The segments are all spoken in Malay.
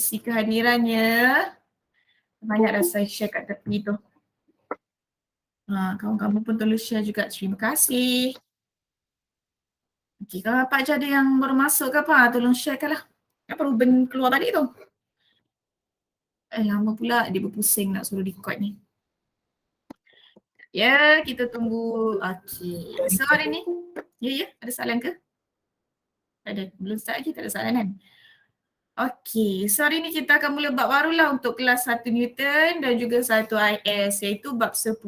sisi kehadirannya. Banyak dah saya share kat tepi tu. Kawan-kawan pun tolong share juga. Terima kasih. Okay, kalau Pak Je ada yang baru masuk ke apa, tolong sharekan lah. Apa Ruben keluar balik tu? Lama pula dia berpusing nak suruh record ni. Ya, kita tunggu. Okay. So hari ni, ya, ada soalan ke? Ada, belum start lagi, tak ada soalan kan? Okay, so hari ni kita akan mula bab baru lah untuk kelas 1 Newton dan juga 1 IS iaitu bab 10.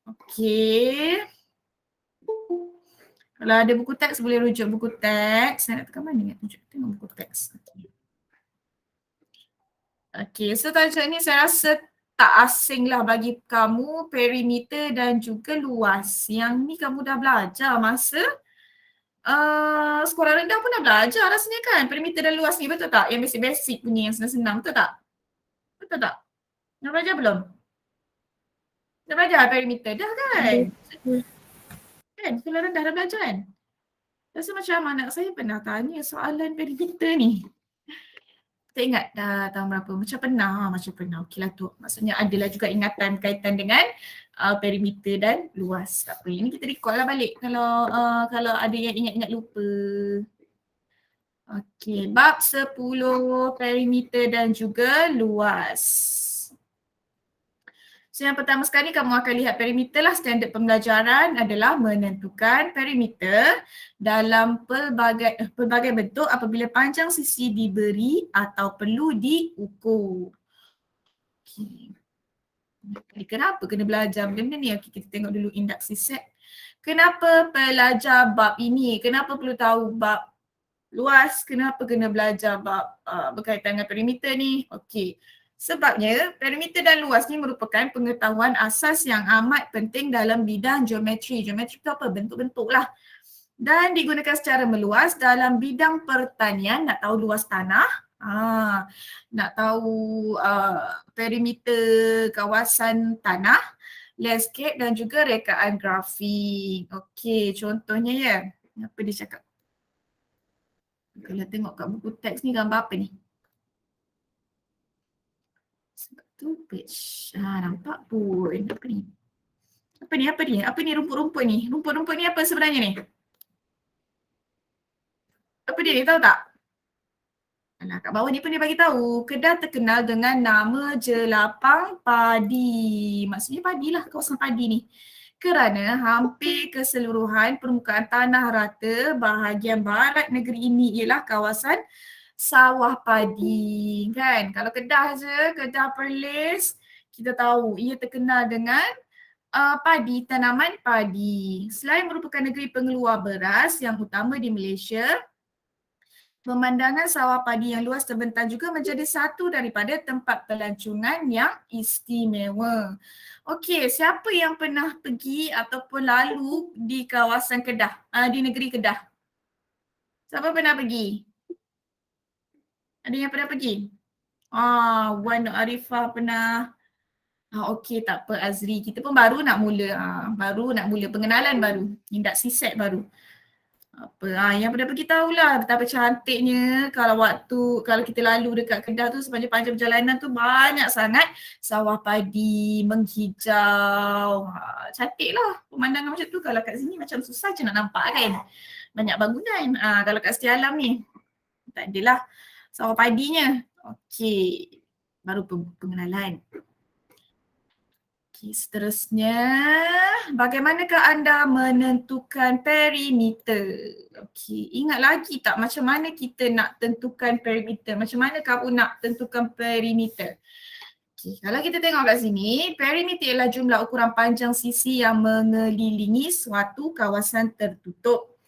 Okay. Kalau ada buku teks boleh rujuk buku teks. Saya nak tekan mana ni? Tengok buku teks. Okay, so tajuk ni saya rasa tak asing lah bagi kamu, perimeter dan juga luas. Yang ni kamu dah belajar masa sekolah rendah pun dah belajar rasanya kan, perimeter dan luas ni, betul tak? Yang basic-basic punya, yang senang-senang, betul tak? Betul tak? Dah belajar belum? Dah belajar perimeter? Dah kan? Kan? Sekolah rendah dah belajar kan? Rasa macam anak saya pernah tanya soalan perimeter ni. Tak ingat dah tahun berapa, macam pernah. Okeylah tu, maksudnya adalah juga ingatan berkaitan dengan perimeter dan luas. Tak apa, ini kita record lah balik kalau ada yang ingat-ingat lupa. Okey, bab 10 perimeter dan juga luas. So yang pertama sekali kamu akan lihat perimeter lah. Standard pembelajaran adalah menentukan perimeter dalam pelbagai bentuk apabila panjang sisi diberi atau perlu diukur. Okay. Kenapa kena belajar benda ni? Okay, kita tengok dulu induksi set. Kenapa belajar bab ini? Kenapa perlu tahu bab luas? Kenapa kena belajar bab berkaitan dengan perimeter ni? Okey. Sebabnya perimeter dan luas ni merupakan pengetahuan asas yang amat penting dalam bidang geometri. Geometri itu apa? Bentuk-bentuk lah. Dan digunakan secara meluas dalam bidang pertanian. Nak tahu luas tanah, nak tahu perimeter kawasan tanah, landscape dan juga rekaan grafik. Okey, contohnya ya. Apa dia cakap? Kalau tengok kat buku teks ni gambar apa ni? Sebab tu page. Nampak pun. Apa ni? Apa ni rumput-rumput ni? Rumput-rumput ni apa sebenarnya ni? Apa dia ni, tahu tak? Alah, kat bawah ni pun dia bagi tahu. Kedah terkenal dengan nama jelapang padi. Maksudnya padilah, kawasan padi ni. Kerana hampir keseluruhan permukaan tanah rata bahagian barat negeri ini ialah kawasan sawah padi, kan? Kalau Kedah je, Kedah Perlis, kita tahu ia terkenal dengan padi, tanaman padi. Selain merupakan negeri pengeluar beras yang utama di Malaysia, pemandangan sawah padi yang luas terbentang juga menjadi satu daripada tempat pelancongan yang istimewa. Okey, siapa yang pernah pergi ataupun lalu di kawasan Kedah, di negeri Kedah? Siapa pernah pergi? Ada yang pernah pergi? Wan Arifah pernah. Okey, tak apa Azri. Kita pun baru nak mula. Pengenalan baru. Induksi set baru. Yang pernah pergi tahulah betapa cantiknya kalau kita lalu dekat Kedah tu sepanjang perjalanan tu banyak sangat sawah padi menghijau. Cantiklah pemandangan macam tu. Kalau kat sini macam susah je nak nampak kan. Banyak bangunan. Kalau kat Setia Alam ni tak adalah sawah padinya. Okey, baru pengenalan. Okey, seterusnya, bagaimanakah anda menentukan perimeter? Okey, ingat lagi tak macam mana kita nak tentukan perimeter? Macam mana kamu nak tentukan perimeter? Okey, kalau kita tengok kat sini, perimeter ialah jumlah ukuran panjang sisi yang mengelilingi suatu kawasan tertutup.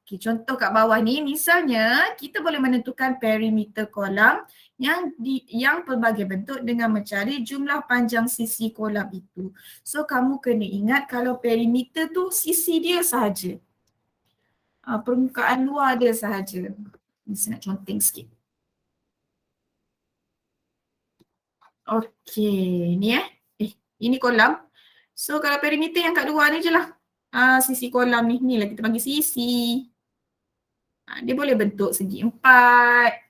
Okey, contoh kat bawah ni, misalnya kita boleh menentukan perimeter kolam yang pelbagai bentuk dengan mencari jumlah panjang sisi kolam itu. So kamu kena ingat kalau perimeter tu sisi dia sahaja. Permukaan luar dia sahaja. Ni saya nak conteng sikit. Okey, ni ini kolam. So kalau perimeter yang kat luar ni je lah. Sisi kolam ni lah kita panggil sisi. Dia boleh bentuk segi empat.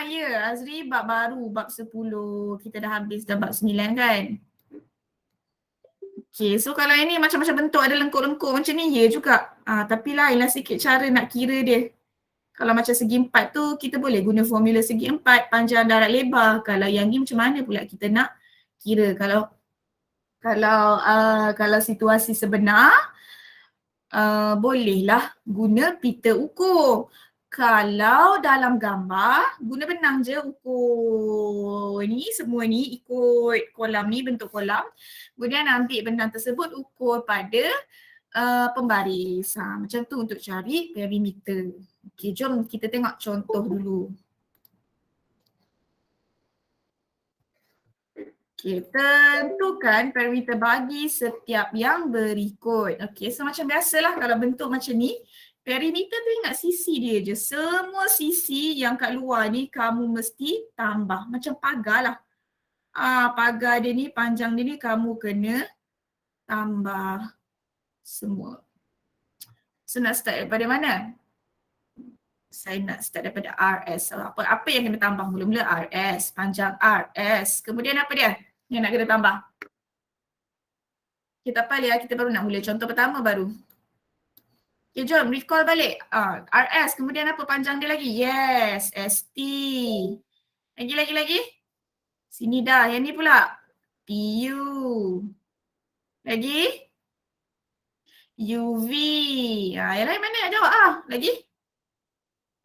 Ya, Azri bab baru, bab 10. Kita dah habis dah bab 9 kan? Okay, so kalau ini macam-macam bentuk ada lengkuk-lengkuk macam ni, ya juga. Tapi lainlah sikit cara nak kira dia. Kalau macam segi 4 tu, kita boleh guna formula segi 4, panjang, darat, lebar. Kalau yang ni macam mana pula kita nak kira? Kalau situasi sebenar, bolehlah guna pita ukur. Kalau dalam gambar, guna benang je ukur ni, semua ni ikut kolam ni, bentuk kolam. Kemudian ambil benang tersebut ukur pada pembaris. Macam tu untuk cari perimeter. Okey, jom kita tengok contoh dulu. Okey, tentukan perimeter bagi setiap yang berikut. Okey, so macam biasalah kalau bentuk macam ni, perimeter tu ingat sisi dia je. Semua sisi yang kat luar ni kamu mesti tambah. Macam pagar lah. Pagar dia ni, panjang dia ni kamu kena tambah semua. So nak start daripada mana? Saya nak start daripada RS. Apa yang kena tambah mula-mula? RS, panjang RS. Kemudian apa dia yang nak kena tambah? Kita tak payah, kita baru nak mula contoh pertama baru. Okay, jom recall balik. RS, kemudian apa panjang dia lagi? Yes, ST. Lagi. Sini dah, yang ni pula. PU. Lagi? UV. Yang lain mana nak jawab? Lagi?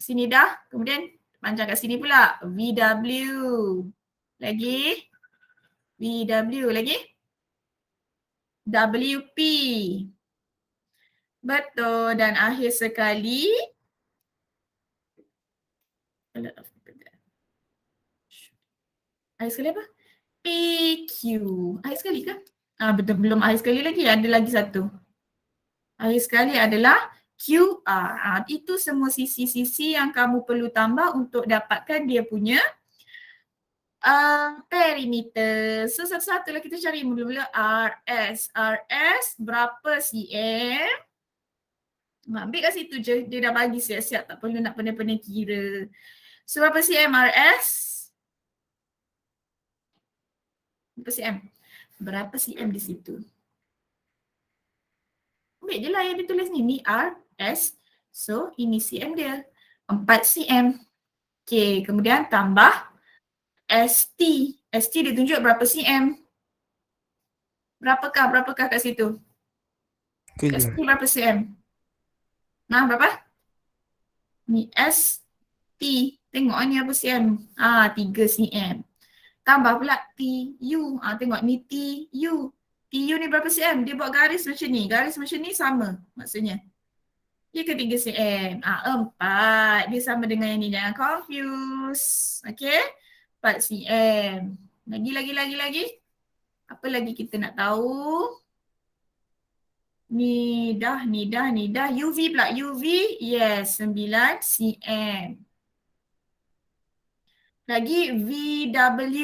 Sini dah, kemudian panjang kat sini pula. VW. Lagi? VW. Lagi? WP. Betul. Dan akhir sekali, akhir sekali apa? PQ. Akhir sekali ke? Betul, belum akhir sekali lagi. Ada lagi satu. Akhir sekali adalah QR. Itu semua sisi-sisi yang kamu perlu tambah untuk dapatkan dia punya perimeter. So satu-satu lah kita cari mula-mula RS. RS berapa cm? Ambil kat situ je. Dia dah bagi siap-siap. Tak perlu nak pandai-pandai kira. So berapa cm RS? Berapa cm? Berapa cm di situ? Ambil je lah yang ditulis ni. Ni RS. So ini cm dia. 4 cm. Okay, kemudian tambah ST. ST dia tunjuk berapa cm. Berapakah kat situ? ST berapa cm? Berapa? Ni ST. Tengok ni apa cm? 3 cm. Tambah pula TU. Tengok ni TU. TU ni berapa cm? Dia buat garis macam ni. Garis macam ni sama maksudnya. Dia ke 3 cm. 4. Dia sama dengan yang ni. Jangan confuse. Okay. 4 cm. Lagi. Apa lagi kita nak tahu? Ni dah. UV pula. UV, yes, 9 cm. Lagi VW.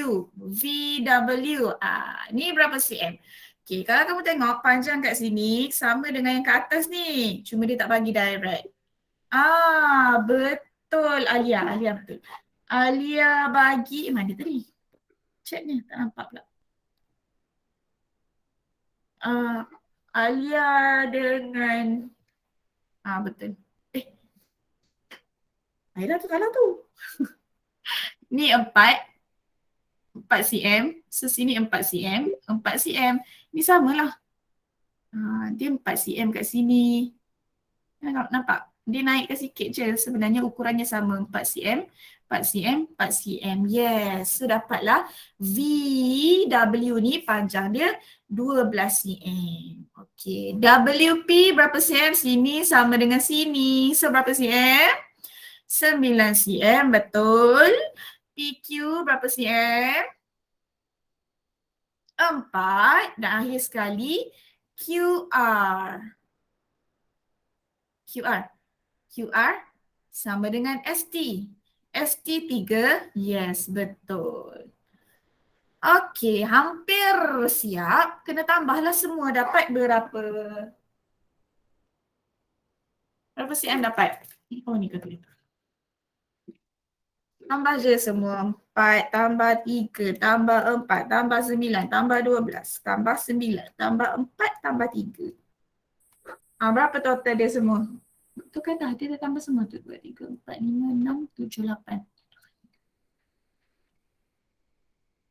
Ni berapa cm? Okay, kalau kamu tengok panjang kat sini sama dengan yang kat atas ni. Cuma dia tak bagi direct. Betul Alia betul. Alia bagi, mana tadi? Chat ni, tak nampak pula. Alia dengan betul. Aira tu kalah tu. Ni 4 cm. So sini 4 cm. 4 cm. Ni samalah. Dia 4 cm kat sini. Nampak? Dia naikkan sikit je. Sebenarnya ukurannya sama. 4 cm. 4 cm. 4 cm. Yes. So dapatlah VW ni panjang dia 12 cm. Okay. WP berapa cm? Sini sama dengan sini. So berapa cm? 9 cm. Betul. PQ berapa cm? 4. Dan akhir sekali QR. QR sama dengan ST. ST 3. Yes, betul. Okey, hampir siap. Kena tambahlah semua. Dapat berapa? Berapa cm dapat? Oh, ni kata. Tambah je semua. 4 tambah 3 tambah 4 tambah 9 tambah 12 tambah 9 tambah 4 tambah 3. Berapa total dia semua? Betul kan dah? Dia dah tambah semua tu. 2, 3, 4, 5, 6, 7, 8.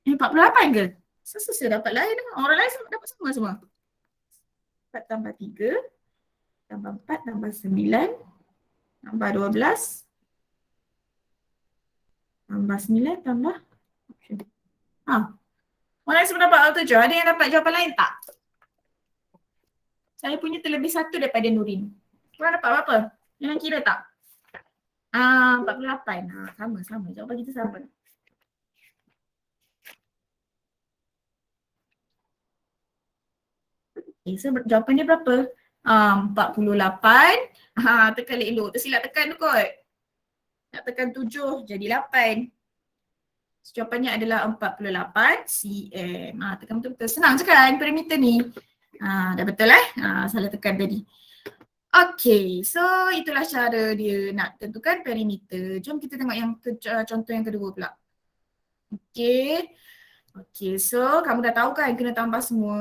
48 ke? Saya dapat lain. Orang lain dapat semua. 4 tambah 3 tambah 4 tambah 9 tambah 12 tambah 9 tambah. Orang lain semua dapat 7. Ada yang dapat jawapan lain tak? Saya punya terlebih satu daripada Nurin. Korang dapat berapa? Yang kira tak? 48. Sama. Jawapan kita sama. Okay, so jawapan dia berapa? 48. Tekan elok. Tersilap tekan tu kot. Nak tekan 7 jadi 8. So, jawapannya adalah 48 cm. Tekan betul-betul. Senang je kan perimeter ni? Dah betul salah tekan tadi. Okay, so itulah cara dia nak tentukan perimeter. Jom kita tengok yang contoh yang kedua pula. Okay, so kamu dah tahu kan kena tambah semua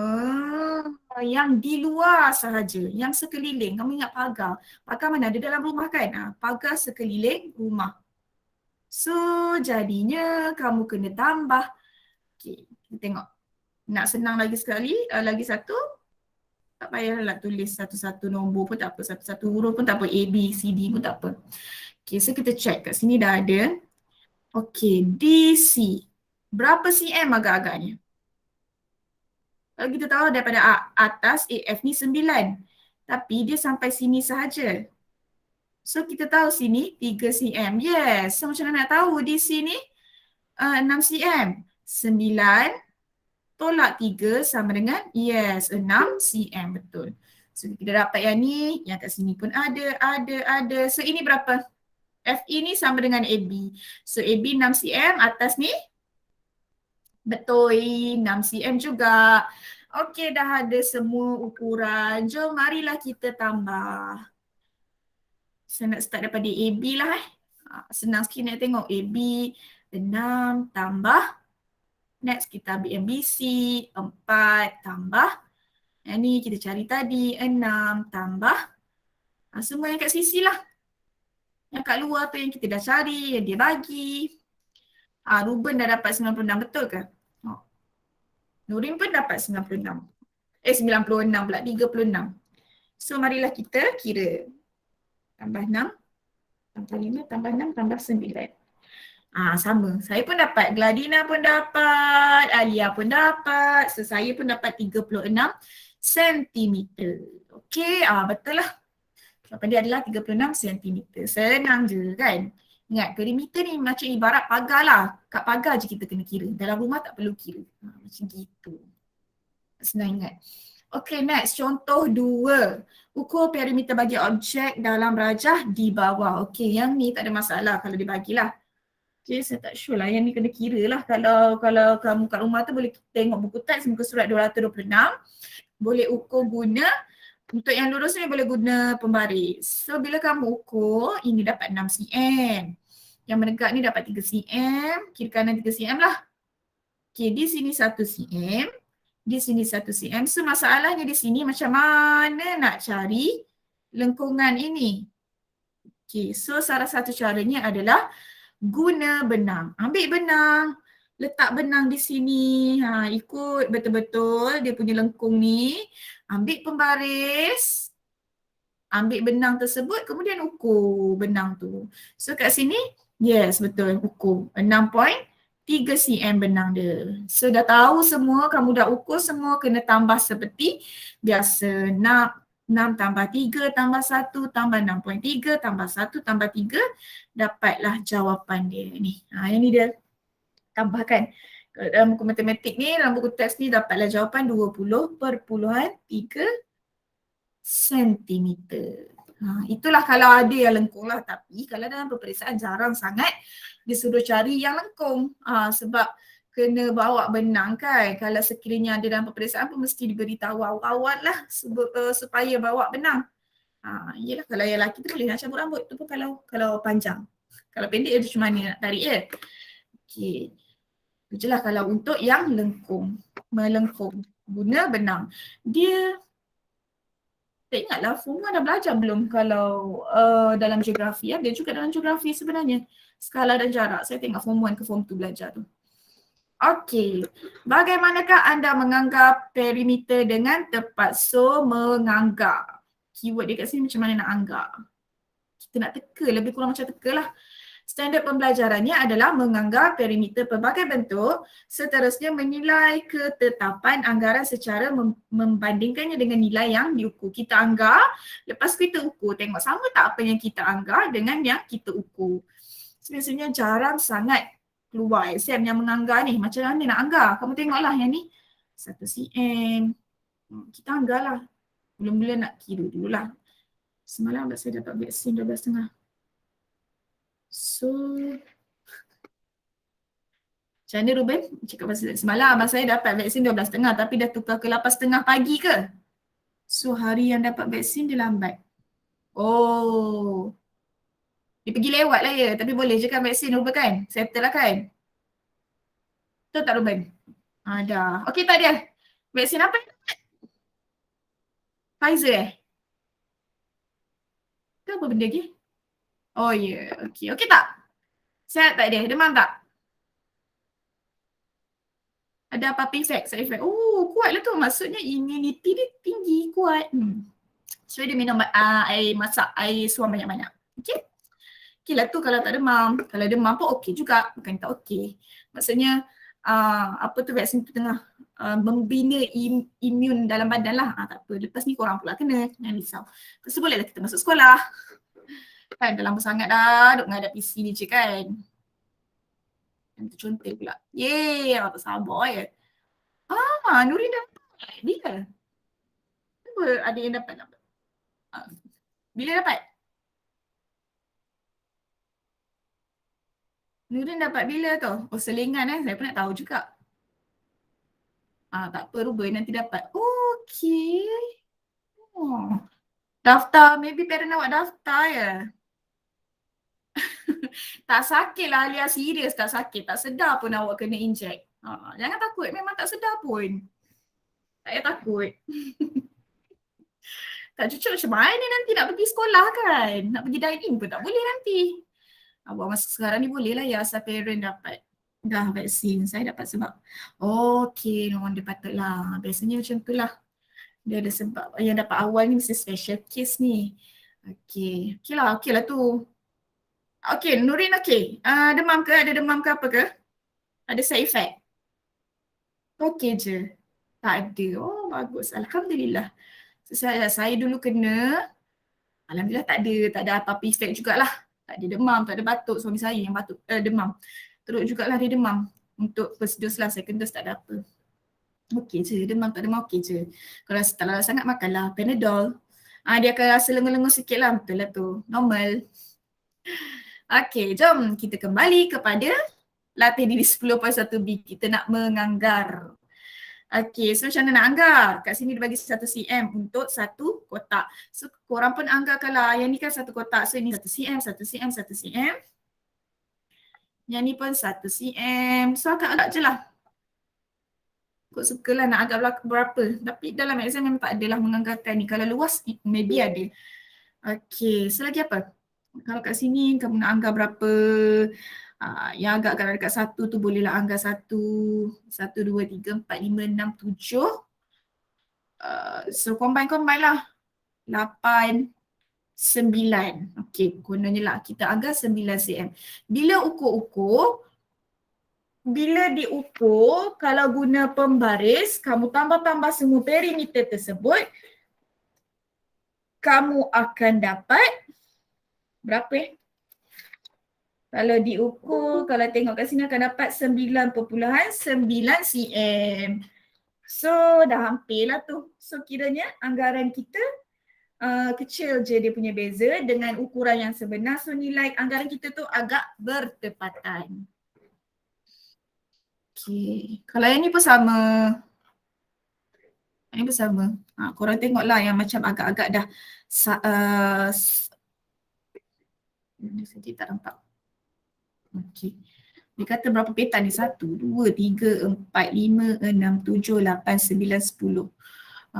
yang di luar sahaja, yang sekeliling. Kamu ingat pagar. Pagar mana? Ada dalam rumah kan? Pagar sekeliling rumah. So jadinya kamu kena tambah. Okay, kita tengok. Nak senang lagi sekali, lagi satu. Tak payahlah tulis satu-satu nombor pun tak apa, satu-satu huruf pun tak apa, A, B, C, D pun tak apa. Okay, so kita check kat sini dah ada. Okay, DC. Berapa cm agak-agaknya? Kalau kita tahu daripada atas AF ni 9. Tapi dia sampai sini sahaja. So kita tahu sini 3 cm. Yes, so macam mana nak tahu di sini 6 cm? 9 tolak 3 sama dengan, yes, 6 cm, betul. So kita dapat yang ni, yang kat sini pun ada. So ini berapa? FE ni sama dengan AB. So AB 6 cm, atas ni? Betul, 6 cm juga. Okey, dah ada semua ukuran. Jom marilah kita tambah. Saya nak start daripada AB lah. Senang sikit nak tengok. AB 6 tambah. Next kita ambil MBC, 4 tambah. Yang ni kita cari tadi, 6 tambah. Semua yang kat sisi lah. Yang kat luar tu yang kita dah cari, yang dia bagi. Ruben dah dapat 96, betul ke? Nurin pun dapat 96. 96 pula, 36. So marilah kita kira. Tambah 6, tambah 5, tambah 6, tambah 9. Sama. Saya pun dapat. Gladina pun dapat. Alia pun dapat. So, saya pun dapat 36 cm. Okey, betul lah. Jawapan dia adalah 36 cm. Senang je kan? Ingat, perimeter ni macam ibarat pagar lah. Kat pagar je kita kena kira. Dalam rumah tak perlu kira. Macam gitu. Senang ingat. Okey, next. Contoh 2. Ukur perimeter bagi objek dalam rajah di bawah. Okey, yang ni tak ada masalah kalau dibagilah. Okay, saya tak sure lah. Yang ni kena kira lah. Kalau kamu kat rumah tu boleh tengok buku teks muka surat 226. Boleh ukur guna. Untuk yang lurus ni boleh guna pembaris. So bila kamu ukur, ini dapat 6 cm. Yang menegak ni dapat 3 cm. Kiri kanan 3 cm lah. Okay, di sini 1 cm. Di sini 1 cm. So masalahnya di sini macam mana nak cari lengkungan ini. Okay, so salah satu caranya adalah guna benang. Ambil benang, letak benang di sini. Ikut betul-betul dia punya lengkung ni. Ambil pembaris, ambil benang tersebut, kemudian ukur benang tu. So kat sini, yes betul, ukur 6.3 cm benang dia. So dah tahu semua, kamu dah ukur semua, kena tambah seperti biasa. 6 tambah 3 tambah 1 tambah 6.3 tambah 1 tambah 3, dapatlah jawapan dia ni. Yang ni dia tambahkan. Dalam buku matematik ni, dalam buku teks ni dapatlah jawapan 20.3 cm. Itulah kalau ada yang lengkung lah. Tapi kalau dalam peperiksaan jarang sangat disuruh cari yang lengkung. Sebab kena bawa benang kan. Kalau sekiranya ada dalam peperiksaan pun mesti diberitahu awal-awal lah supaya bawa benang. Yelah kalau yang lelaki tu boleh nak cabut rambut tu pun kalau panjang. Kalau pendek dia macam mana nak tarik ya. Okey. Itu je lah kalau untuk yang lengkung. Melengkung. Guna benang. Dia tak ingatlah form 1 dah belajar belum kalau dalam geografi. Ada juga dalam geografi sebenarnya. Skala dan jarak. Saya tengok form 1 ke form 2 belajar tu. Okey. Bagaimanakah anda menganggap perimeter dengan tepat? So, menganggap. Keyword dia kat sini macam mana nak anggap. Kita nak teka, lebih kurang macam teka lah. Standard pembelajarannya adalah menganggap perimeter pelbagai bentuk, seterusnya menilai ketetapan anggaran secara membandingkannya dengan nilai yang diukur. Kita anggap, lepas kita ukur, tengok sama tak apa yang kita anggap dengan yang kita ukur. Sebenarnya jarang sangat keluar exam yang menganggap ni. Macam mana nak anggap? Kamu tengoklah yang ni. 1 cm. Kita anggap lah. Mula-mula nak kira dululah. Semalam saya dapat vaksin 12.5. So, macam mana Ruben? Cakap pasal semalam abang saya dapat vaksin 12.5 tapi dah tukar ke 8.5 pagi ke? So, hari yang dapat vaksin dia lambat. Oh. Dia pergi lewat lah ya. Tapi boleh je kan vaksin Ruben kan? Settle lah kan? Betul tak Ruben? Dah. Okey tak dia? Vaksin apa? Pfizer Ke apa benda lagi? Oh ya. Yeah. Okey. Okey tak? Sihat tak dia? Demam tak? Ada apa-apa effect? Side effect? Oh, kuat lah tu. Maksudnya immunity dia tinggi, kuat. So dia minum air masak, air suam banyak-banyak. Okey? Okey lah tu kalau tak demam. Kalau demam pun okey juga. Bukan tak okey. Maksudnya apa tu vaksin tu tengah membina imun dalam badan lah. Tak apa. Lepas ni korang pula kena. Jangan risau. Lepas tu bolehlah kita masuk sekolah. Kan dah lama sangat dah duduk menghadap PC ni je kan. Yang tercontek pula. Yeay, tak sabar ya. Nurin dah dapat. Bila? Kenapa ada yang dapat? Bila dapat? Nurin dapat bila tu? Oh selingan saya pun nak tahu juga. Tak apa Ruben nanti dapat. Okey. Oh. Daftar, maybe parent awak daftar ya. Tak sakit lah alias serius tak sakit. Tak sedar pun awak kena inject. Jangan takut, memang tak sedar pun. Tak payah takut. Tak cucuk macam mana nanti nak pergi sekolah kan? Nak pergi dine-in pun tak boleh nanti. Awak masa sekarang ni boleh lah ya asal parent dapat dah vaksin. Saya dapat sebab okey, no wonder patutlah. Biasanya macam tu lah. Dia ada sebab yang dapat awal ni mesti special case ni. Okey. Okey lah tu. Okey, Nurin okey. Demam ke? Ada demam ke apa ke? Ada side effect? Okey je. Tak ada. Oh bagus. Alhamdulillah. Saya dulu kena. Alhamdulillah tak ada apa-apa effect jugalah. Tak ada demam, tak ada batuk. Suami saya yang batuk, demam. Teruk jugalah dia demam. Untuk first dose lah, second dose tak ada apa. Okey je, demam tak demam okey je. Kalau rasa tak larat sangat makanlah Panadol. Dia akan rasa lengur-lengur sikit lah, betul lah tu. Normal. Okey, jom kita kembali kepada latih diri 10.1b. Kita nak menganggar. Okey, so macam mana nak anggar? Kat sini dia bagi 1 cm untuk satu kotak. So korang pun anggarkanlah. Yang ni kan satu kotak. So ini 1 cm, 1 cm, 1 cm. Yang ni pun 1 cm. So agak-agak je lah. Kau sukalah nak agak berapa. Tapi dalam exam memang tak adalah menganggarkan ni. Kalau luas, maybe ada. Okey, so lagi apa? Kalau kat sini kamu nak anggar berapa, yang agak-agak dekat 1 tu bolehlah anggar 1, 1, 2, 3, 4, 5, 6, 7. So combine lah. 8, 9. Okey, kononnya lah kita anggar 9 cm. Bila diukur, kalau guna pembaris, kamu tambah-tambah semua perimeter tersebut, kamu akan dapat berapa? Kalau diukur, kalau tengok kat sini akan dapat 9.9 cm. So dah hampir lah tu. So kiranya anggaran kita kecil je dia punya beza dengan ukuran yang sebenar. So nilai anggaran kita tu agak bertepatan. Okay. Kalau yang ni pun sama. Yang ni pun sama. Korang tengoklah yang macam agak-agak dah sedih tak nampak. Okey. Dia kata berapa petak ni? 1, 2, 3, 4, 5, 6, 7, 8, 9, 10.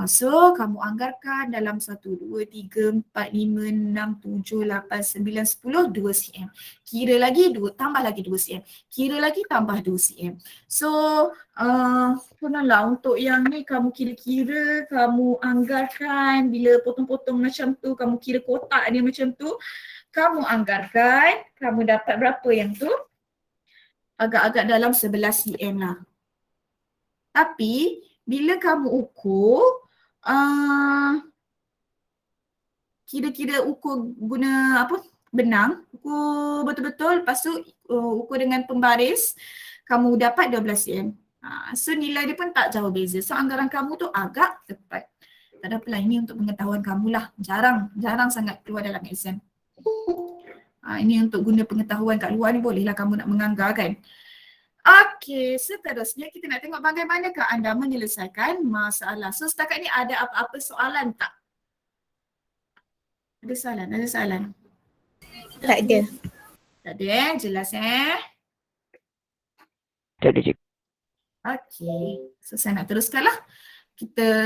So kamu anggarkan dalam 1, 2, 3, 4, 5, 6, 7, 8, 9, 10, 2 cm. Kira lagi tambah lagi 2 cm. Kira lagi tambah 2 cm. So lah untuk yang ni kamu kira-kira, kamu anggarkan bila potong-potong macam tu, kamu kira kotak dia macam tu, kamu anggarkan, kamu dapat berapa yang tu? Agak-agak dalam 11 cm lah. Tapi bila kamu ukur, kira-kira ukur guna apa? Benang, ukur betul-betul, lepas tu ukur dengan pembaris, kamu dapat 12 cm. So nilai dia pun tak jauh beza. So anggaran kamu tu agak tepat. Tak ada apalah, ini untuk pengetahuan kamu lah. Jarang sangat keluar dalam exam. Ini untuk guna pengetahuan kat luar ni, bolehlah kamu nak menganggarkan. Okey, seterusnya kita nak tengok bagaimanakah anda menyelesaikan masalah. So setakat ni ada apa-apa soalan tak? Ada soalan? Tak ada. Tak ada jelas Tak ada, cikgu. Okey, so saya nak teruskanlah.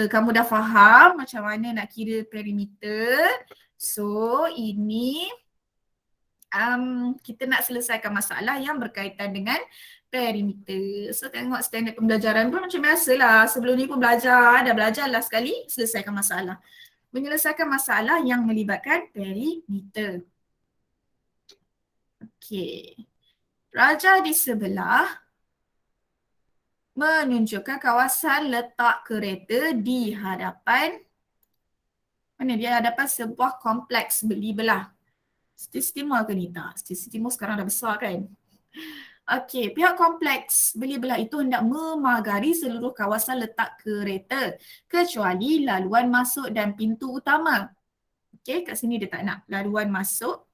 Kamu dah faham macam mana nak kira perimeter. So ini kita nak selesaikan masalah yang berkaitan dengan perimeter. So tengok standard pembelajaran pun macam biasalah. Sebelum ni pun dah belajar last sekali, selesaikan masalah. Menyelesaikan masalah yang melibatkan perimeter. Okey. Raja di sebelah menunjukkan kawasan letak kereta di hadapan sebuah kompleks beli belah. Siti Timur ke ni? Tak. Siti Timur sekarang dah besar kan? Okey, pihak kompleks beli belah itu hendak memagari seluruh kawasan letak kereta kecuali laluan masuk dan pintu utama. Okey, kat sini dia tak nak laluan masuk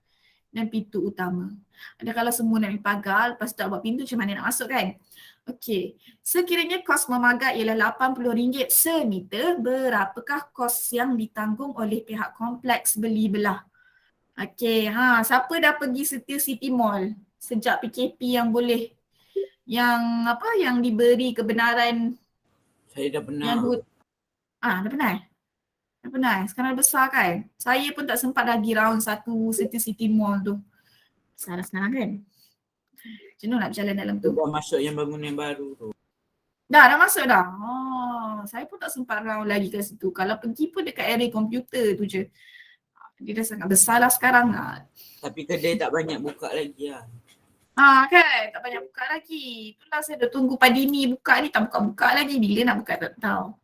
dan pintu utama. Ada kalau semua nak pagar, lepas tu tak buat pintu, macam mana nak masuk kan? Okey, sekiranya kos memagar ialah RM80 semeter, berapakah kos yang ditanggung oleh pihak kompleks beli belah? Okey, siapa dah pergi setia City Mall sejak PKP yang boleh, yang diberi kebenaran? Saya dah pernah. Dah pernah? Sekarang besar kan? Saya pun tak sempat lagi round satu setia City Mall tu. Besar sekarang kan? Jenuh nak berjalan dalam tu. Dah masuk yang bangunan baru tu. Dah masuk dah? Saya pun tak sempat round lagi kat situ. Kalau pergi pun dekat area komputer tu je. Dia dah sangat besar lah sekarang. Tapi kedai tak banyak buka lagi lah. Kan? Tak banyak buka lagi. Itulah saya dah tunggu Padini buka ni, tak buka-buka lagi. Bila nak buka tak tahu.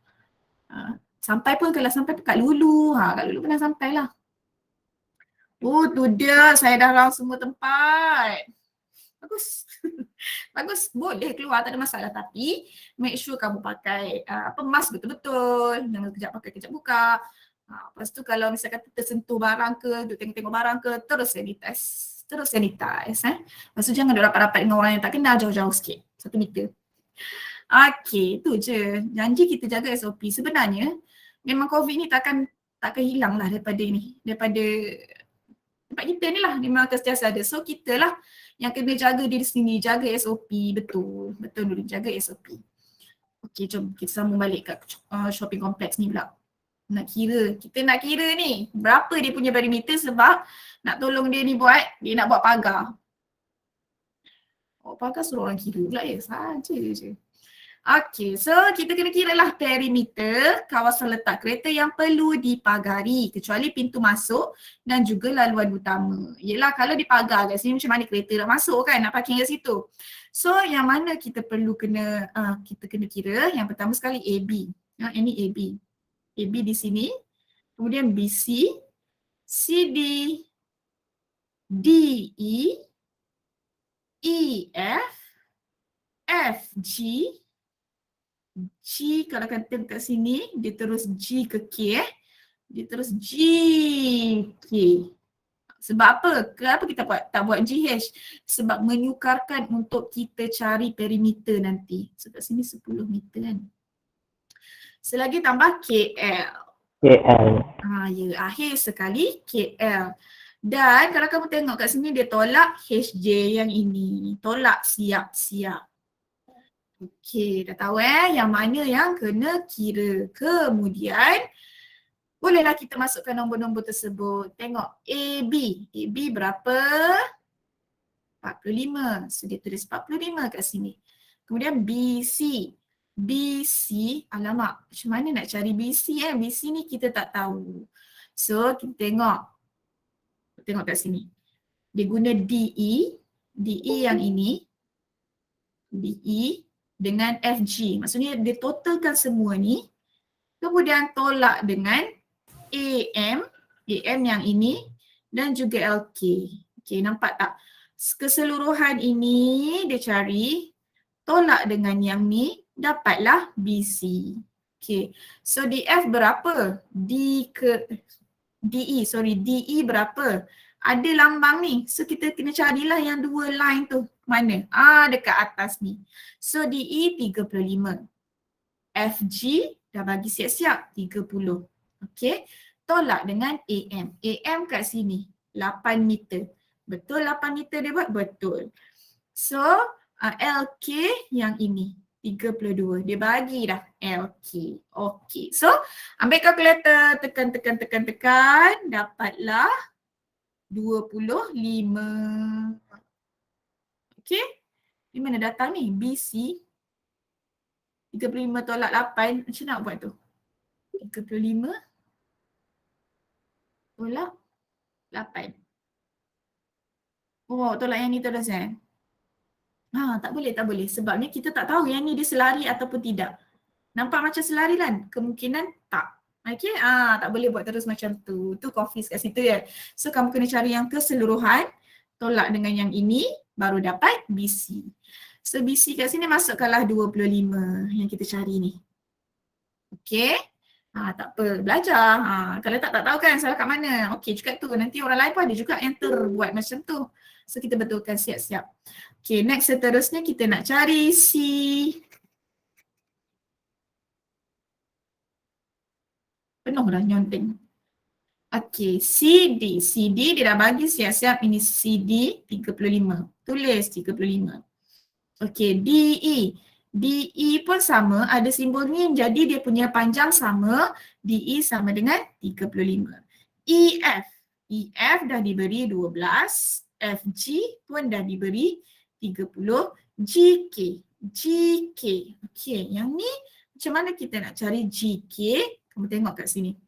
Sampai pun kat Lulu. Kat Lulu pernah sampai lah. Tu dia. Saya dah round semua tempat. Bagus. Bagus. Boleh keluar, tak ada masalah. Tapi make sure kamu pakai mask betul-betul. Jangan kejap pakai, kejap buka. Lepas tu kalau misalkan tersentuh barang ke, duk tengok-tengok barang ke, terus sanitize. Lepas tu jangan duk rapat-rapat dengan orang yang tak kenal, jauh-jauh sikit. 1 meter. Okey, tu je. Janji kita jaga SOP. Sebenarnya memang COVID ni takkan hilang lah daripada tempat kita ni lah. Memang akan sentiasa ada. So kita lah yang kena jaga diri sendiri, jaga SOP. Betul dulu, jaga SOP. Okey, jom kita sambung balik kat shopping kompleks ni pula. Kita nak kira ni berapa dia punya perimeter, sebab nak tolong dia ni dia nak buat pagar. Pagar suruh orang kira pula saja je. Okey, so kita kena kira lah perimeter kawasan letak kereta yang perlu dipagari kecuali pintu masuk dan juga laluan utama. Yelah kalau dipagar kat sini, macam mana kereta nak masuk kan, nak parking kat situ. So yang mana kita perlu kita kena kira, yang pertama sekali AB. Ini AB. AB di sini, kemudian BC, CD, DE, EF, FG, G kalau kata kat sini, dia terus G ke K dia terus G, K. Sebab apa? Kenapa kita tak buat GH? Sebab menyukarkan untuk kita cari perimeter nanti. So kat sini 10 meter kan. Selagi tambah KL. KL. Ya, akhir sekali KL. Dan kalau kamu tengok kat sini dia tolak HJ yang ini. Tolak siap-siap. Okey, dah tahu yang mana yang kena kira. Kemudian bolehlah kita masukkan nombor-nombor tersebut. Tengok AB. AB berapa? 45. So dia tulis 45 kat sini. Kemudian BC. BC, alamak, macam mana nak cari BC BC ni kita tak tahu. So kita tengok kat sini. Dia guna DE. DE yang ini. DE dengan FG. Maksudnya dia totalkan semua ni. Kemudian tolak dengan AM. AM yang ini. Dan juga LK. Okay, nampak tak? Keseluruhan ini dia cari. Tolak dengan yang ni. Dapatlah BC. Okay. So DF berapa? DE berapa? Ada lambang ni. So kita kena carilah yang dua line tu. Mana? Dekat atas ni. So DE 35. FG dah bagi siap-siap 30. Okay. Tolak dengan AM. AM kat sini 8 meter. Betul 8 meter dia buat? Betul. So LK yang ini 32. Dia bagi dah LK. Okay. So ambil kalkulator. Tekan. Dapatlah 25. Okay. Di mana datang ni? BC 35 tolak 8. Macam nak buat tu? 35 tolak 8. Oh, tolak yang ni terus tak boleh. Sebabnya kita tak tahu yang ni dia selari ataupun tidak. Nampak macam selari kan? Kemungkinan tak. Okay, tak boleh buat terus macam tu. Tu confuse kat situ ya. So kamu kena cari yang keseluruhan. Tolak dengan yang ini. Baru dapat BC. So BC kat sini masukkanlah 25 yang kita cari ni. Okay. Tak apa. Belajar. Kalau tak tahu kan salah kat mana. Okay, juga tu. Nanti orang lain pun ada juga yang terbuat macam tu. So kita betulkan siap-siap. Okay, next seterusnya kita nak cari C. Penuh dah nyonting. Okay, CD. CD dia dah bagi siap-siap ini CD 35. Tulis 35. Okay, DE. DE pun sama, ada simbol ni jadi dia punya panjang sama. DE sama dengan 35. EF. EF dah diberi 12. FG pun dah diberi 30. GK. GK. Okay, yang ni macam mana kita nak cari GK? Kamu tengok kat sini.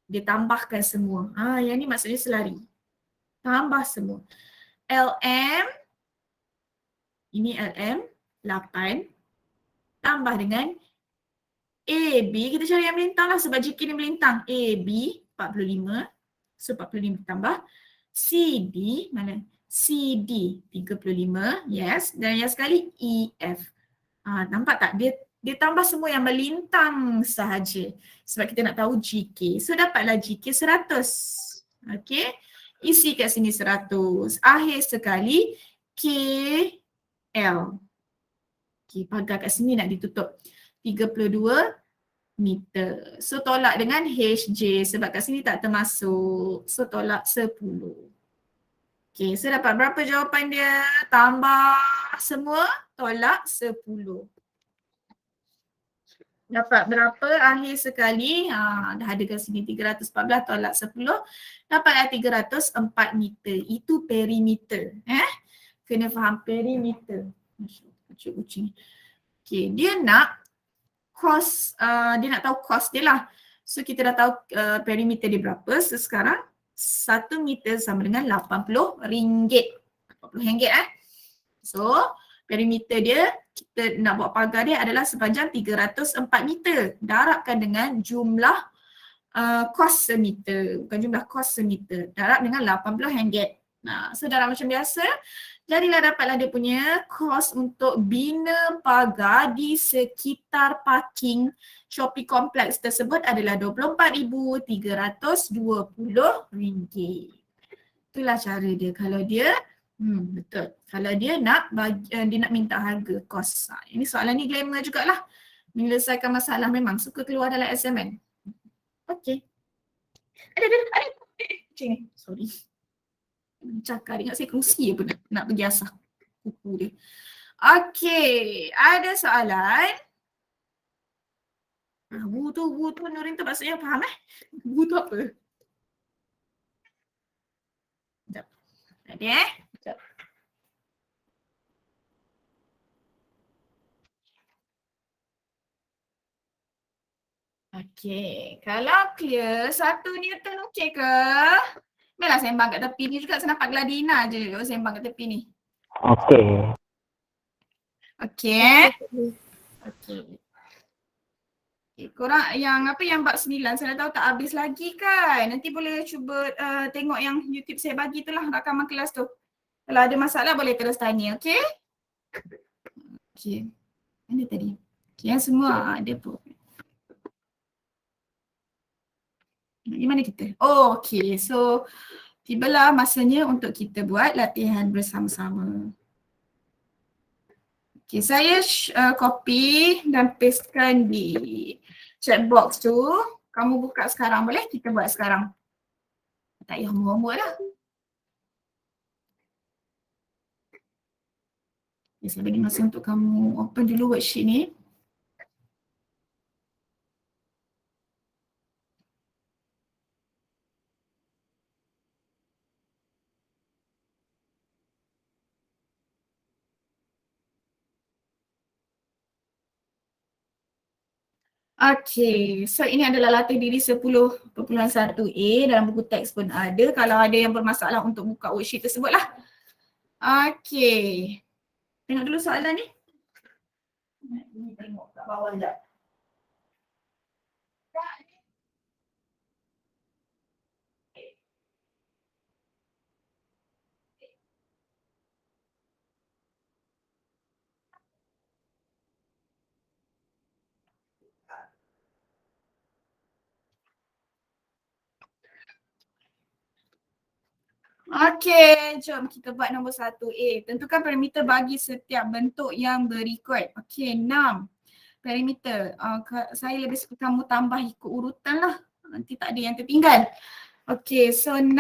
Dia tambahkan semua. Yang ni maksudnya selari. Tambah semua. LM. Ini LM 8. Tambah dengan AB. Kita cari yang melintang lah sebab GK ni melintang. AB 45. So 45 tambah. CD. Mana? CD 35. Yes. Dan yang sekali EF. Nampak tak? Dia tambah semua yang melintang sahaja. Sebab kita nak tahu GK. So dapatlah GK 100. Okay. Isi kat sini 100. Akhir sekali KL. Okay, pagar kat sini nak ditutup. 32 meter. So tolak dengan HJ sebab kat sini tak termasuk. So tolak 10. Okay, so dapat berapa jawapan dia? Tambah semua, tolak 10. Dapat berapa akhir sekali? Dah ada kat sini 314 tolak 10. Dapatlah 304 meter. Itu perimeter. Kena faham perimeter. Kucing. Okay, dia nak cost, dia nak tahu cost dia lah. So kita dah tahu perimeter dia berapa. So sekarang 1 meter sama dengan RM80. RM80 So perimeter dia, kita nak buat pagar dia adalah sepanjang 304 meter. Darabkan dengan jumlah kos semeter. Bukan jumlah kos semeter. Darab dengan RM80. So darab macam biasa. Jadilah dapatlah dia punya kos untuk bina pagar di sekitar parking Shopee Complex tersebut adalah RM24,320. Itulah cara dia. Kalau dia, betul. Kalau dia nak dia nak minta harga kos. Ini soalan ni glamour jugalah. Menyelesaikan masalah memang suka keluar dalam SMN. Okey. Ada. Cik, sorry. Cakap ingat saya kerusi apa nak pergi asah kuku dia. Okey, ada soalan? Bu tu Nurin tu maksudnya faham Bu tu apa? Sekejap. Tadi Sekejap. Okey, kalau clear 1 Newton okey ke? Biarlah sembang kat tepi ni juga, saya nampak Gladina je sembang kat tepi ni. Okey. Okey. Okey. Okay, korang yang apa yang bab 9 saya tahu tak habis lagi kan? Nanti boleh cuba tengok yang YouTube saya bagi tu lah rakaman kelas tu. Kalau ada masalah boleh terus tanya, okey? Okey. Mana tadi? Okay, yang semua ada pun. Di mana kita? Oh, okey. So, tibalah masanya untuk kita buat latihan bersama-sama. Okey, saya copy dan pastekan di chat box tu. Kamu buka sekarang boleh? Kita buat sekarang. Tak payah homework lah. Okay, saya bagi masa untuk kamu open dulu worksheet ni. Okay, so ini adalah latih diri 10.1a dalam buku teks pun ada. Kalau ada yang bermasalah untuk buka worksheet tersebut lah. Okay, tengok dulu soalan ni. Ini tengok kat bawah sekejap. Okey, jom kita buat nombor 1A. Tentukan perimeter bagi setiap bentuk yang berikut. Okey, 6 perimeter. Saya lebih suka kamu tambah ikut urutan lah. Nanti tak ada yang tertinggal. Okey, so 6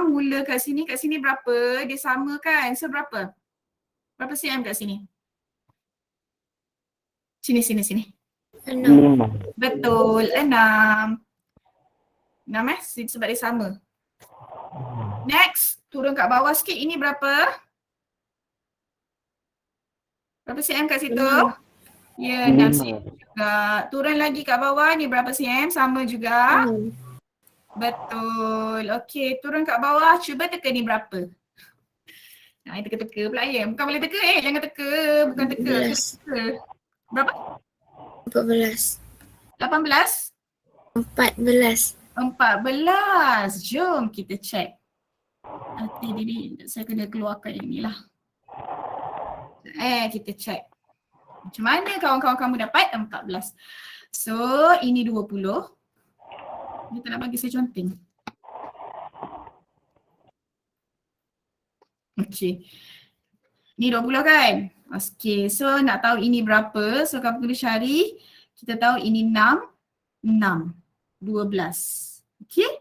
mula kat sini berapa? Dia sama kan? So berapa? Berapa cm kat sini? Sini. 5. Betul, 6. 6 sebab dia sama. Next, turun kat bawah sikit. Ini berapa? Berapa cm kat situ? Ya, 6 cm juga. Turun lagi kat bawah ni berapa cm? Sama juga. Betul. Okey, turun kat bawah. Cuba teka ni berapa? Nah, teka-teka pula ya. Bukan boleh teka jangan teka. Bukan teka. Teka. Berapa? 14. 18? 14. 14. Jom kita check. Nanti diri saya kena keluarkan yang ni lah. Kita check. Macam mana kawan-kawan kamu dapat 14. So, ini 20. Dia tak nak bagi saya conteng. Okey. Ni 20 kan? Okey, so nak tahu ini berapa? So, kamu kena cari. Kita tahu ini 6. 12. Okey?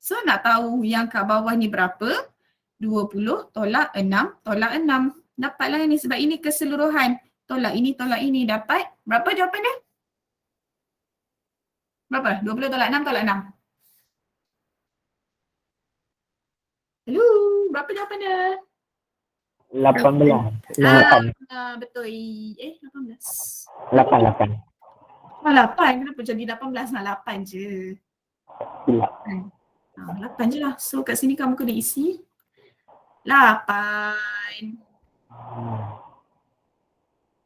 So, nak tahu yang kat bawah ni berapa? 20 tolak 6 tolak 6. Dapatlah ni sebab ini keseluruhan. Tolak ini dapat. Berapa jawapan dia? Berapa? 20 tolak 6 tolak 6. Hello, berapa jawapan dia? 18. 8. Betul. 18. 8. 8. Kenapa jadi 18? Nak 8 je. 8 je lah. So kat sini kamu kena isi 8.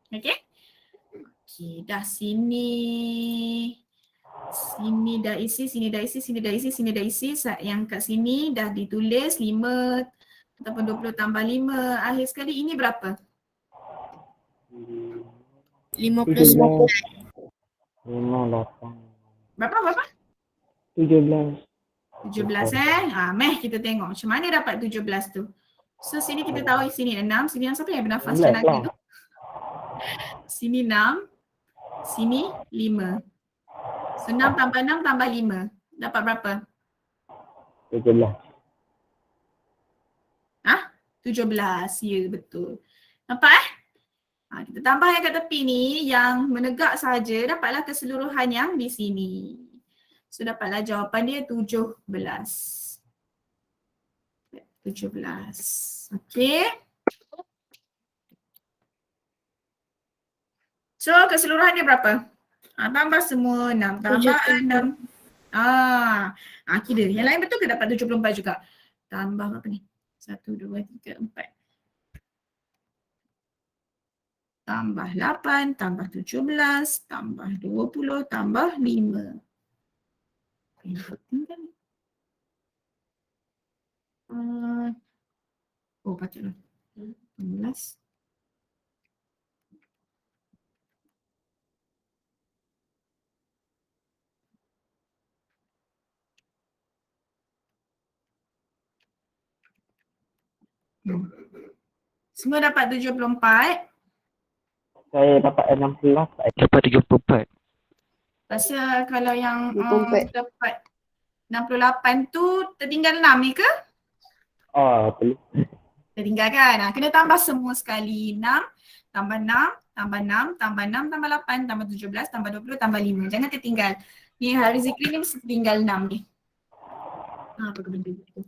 Okay? Okay, dah sini. Sini dah isi, sini dah isi, sini dah isi, sini dah isi. Yang kat sini dah ditulis 5 ataupun 20 tambah 5. Akhir sekali ini berapa? 59. 5, 8. Berapa? 17. 17 meh kita tengok macam mana dapat 17 tu. So sini kita tahu sini 6, sini yang siapa yang bernafas tenaga tu? Sini 6, sini 5. So 6 tambah 6 tambah 5. Dapat berapa? 17. 17. Ya, betul. Nampak kita tambah yang kat tepi ni, yang menegak saja, dapatlah keseluruhan yang di sini. So dapatlah jawapan dia 17. 17. Okey. So keseluruhan dia berapa? Tambah semua 6. Tambah 6. Kira. Yang lain betul ke dapat 74 juga? Tambah apa ni? 1, 2, 3, 4. Tambah 8, tambah 17, tambah 20, tambah 5. Patutlah. 16. Semua dapat 74. Saya dapat 16, saya dapat 34. Rasa kalau yang 24. dapat 68 tu tertinggal 6 ni ke? Oh, perlu. Tertinggal kan? Kena tambah semua sekali. 6, tambah 6, tambah 6, tambah 6, tambah 8, tambah 17, tambah 20, tambah 5. Jangan tertinggal. Ni hari Zikri ni mesti tinggal 6 ni. Apa ke benda tu?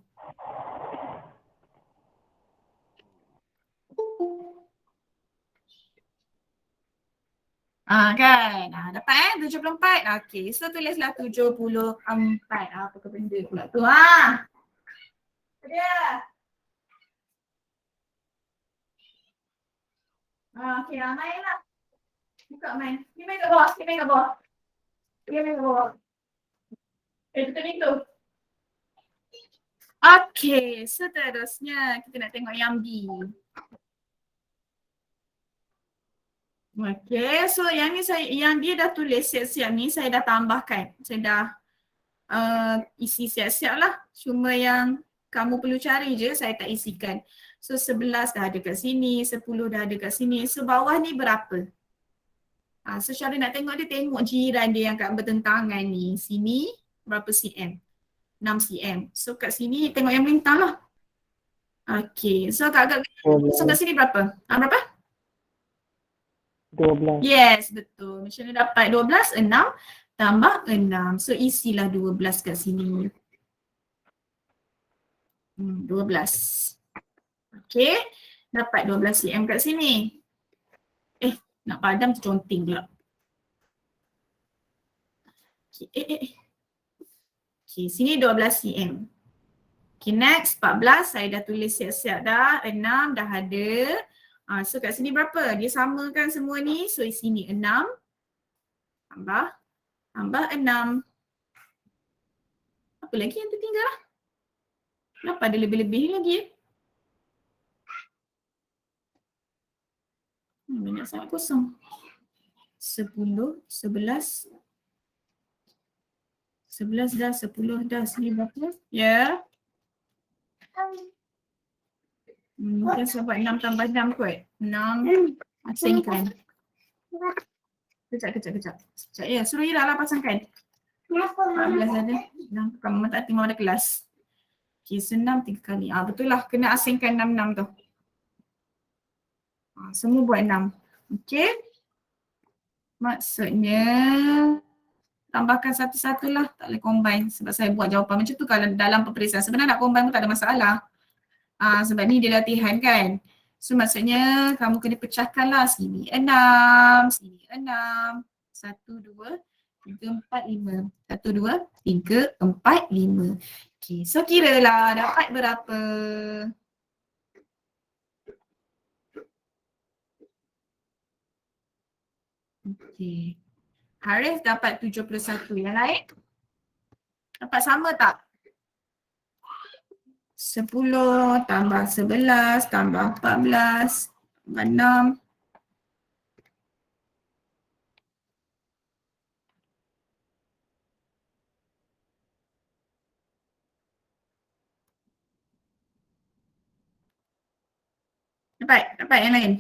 Kan? Dapat 74. Okey, so tulislah 74. Apa ke benda pula tu? Dia. Okey, main lah. Buka main. Ni main kat bawah. Ni main kat bawah. Ni main kat bawah. Tutup pintu. Okey, seterusnya kita nak tengok yang B. Okey, so yang ni yang dia dah tulis siap-siap ni saya dah tambahkan. Saya dah isi siap-siap lah. Cuma yang kamu perlu cari je, saya tak isikan. So 11 dah ada kat sini, 10 dah ada kat sini. So bawah ni berapa? So cara nak tengok dia, tengok jiran dia yang kat bertentangan ni. Sini berapa cm? 6 cm. So kat sini tengok yang melintang lah. Okey, so kat sini berapa? Berapa? 12. Yes, betul. Macam mana dapat 12? 6 tambah 6. So isilah 12 kat sini. 12. Okey, dapat 12 cm kat sini. Nak padam terconteng pula. Okey, sini 12 cm. Okay, next 14 saya dah tulis siap-siap dah. 6 dah ada. So kat sini berapa? Dia samakan semua ni. So di sini 6 tambah 6. Apa lagi yang tertinggal lah? Kenapa ada lebih-lebih lagi? Banyak sangat kosong. 10, 11. 11 dah, 10 dah. Sini berapa? Ya. Mungkin sebab 6 tambah 6 kot. 6 asingkan. Kejap. Ya, suruh Ira lah pasangkan. 14 ada. Kamu tak tengok ada kelas. Okay, senam 3 kali. Betul lah, kena asingkan 6-6 tu. Semua buat 6. Okay. Maksudnya tambahkan satu-satu lah. Tak boleh combine sebab saya buat jawapan macam tu kalau dalam peperiksaan. Sebenarnya nak combine pun tak ada masalah. Sebab ni dia latihan kan. So maksudnya kamu kena pecahkan lah. Sini 6, sini 6. 1, 2, 3, 4, 5. 1, 2, 3, 4, 5. Okay, so kira lah dapat berapa? Okay. Harif dapat 71. Yang lain? Dapat sama tak? 10 tambah 11 tambah 14 tambah 6. Dapat yang lain?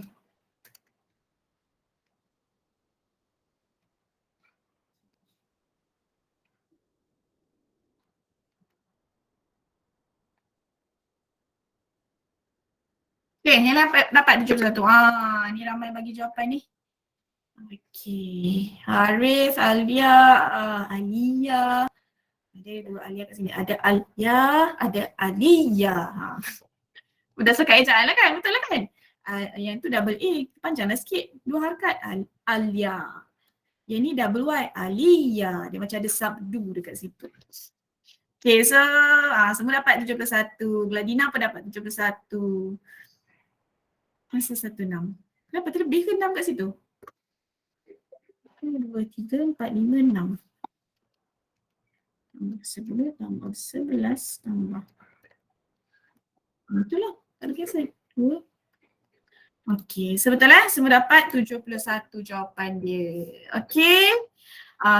Okay, yang dapat 71. Ni ramai bagi jawapan ni. Okay, Haris, Alia, Alia. Ada dua Alia kat sini. Ada Alia, ada Alia. Berdasarkan ejaan lah kan? Betul lah kan? Yang tu double A. Panjanglah sikit. Dua harakat. Alia. Yang ni double Y. Alia. Dia macam ada sabdu dekat situ. Okay, so semua dapat 71. Gladina apa dapat 71? Masa 16. Kenapa terlebih ke 6 kat situ? 1, 2, 3, 4, 5, 6. Tambah 10, tambah 11, tambah. Itulah. Tak ada kisah. 2. Okey, sebetulnya semua dapat 71 jawapan dia. Okey.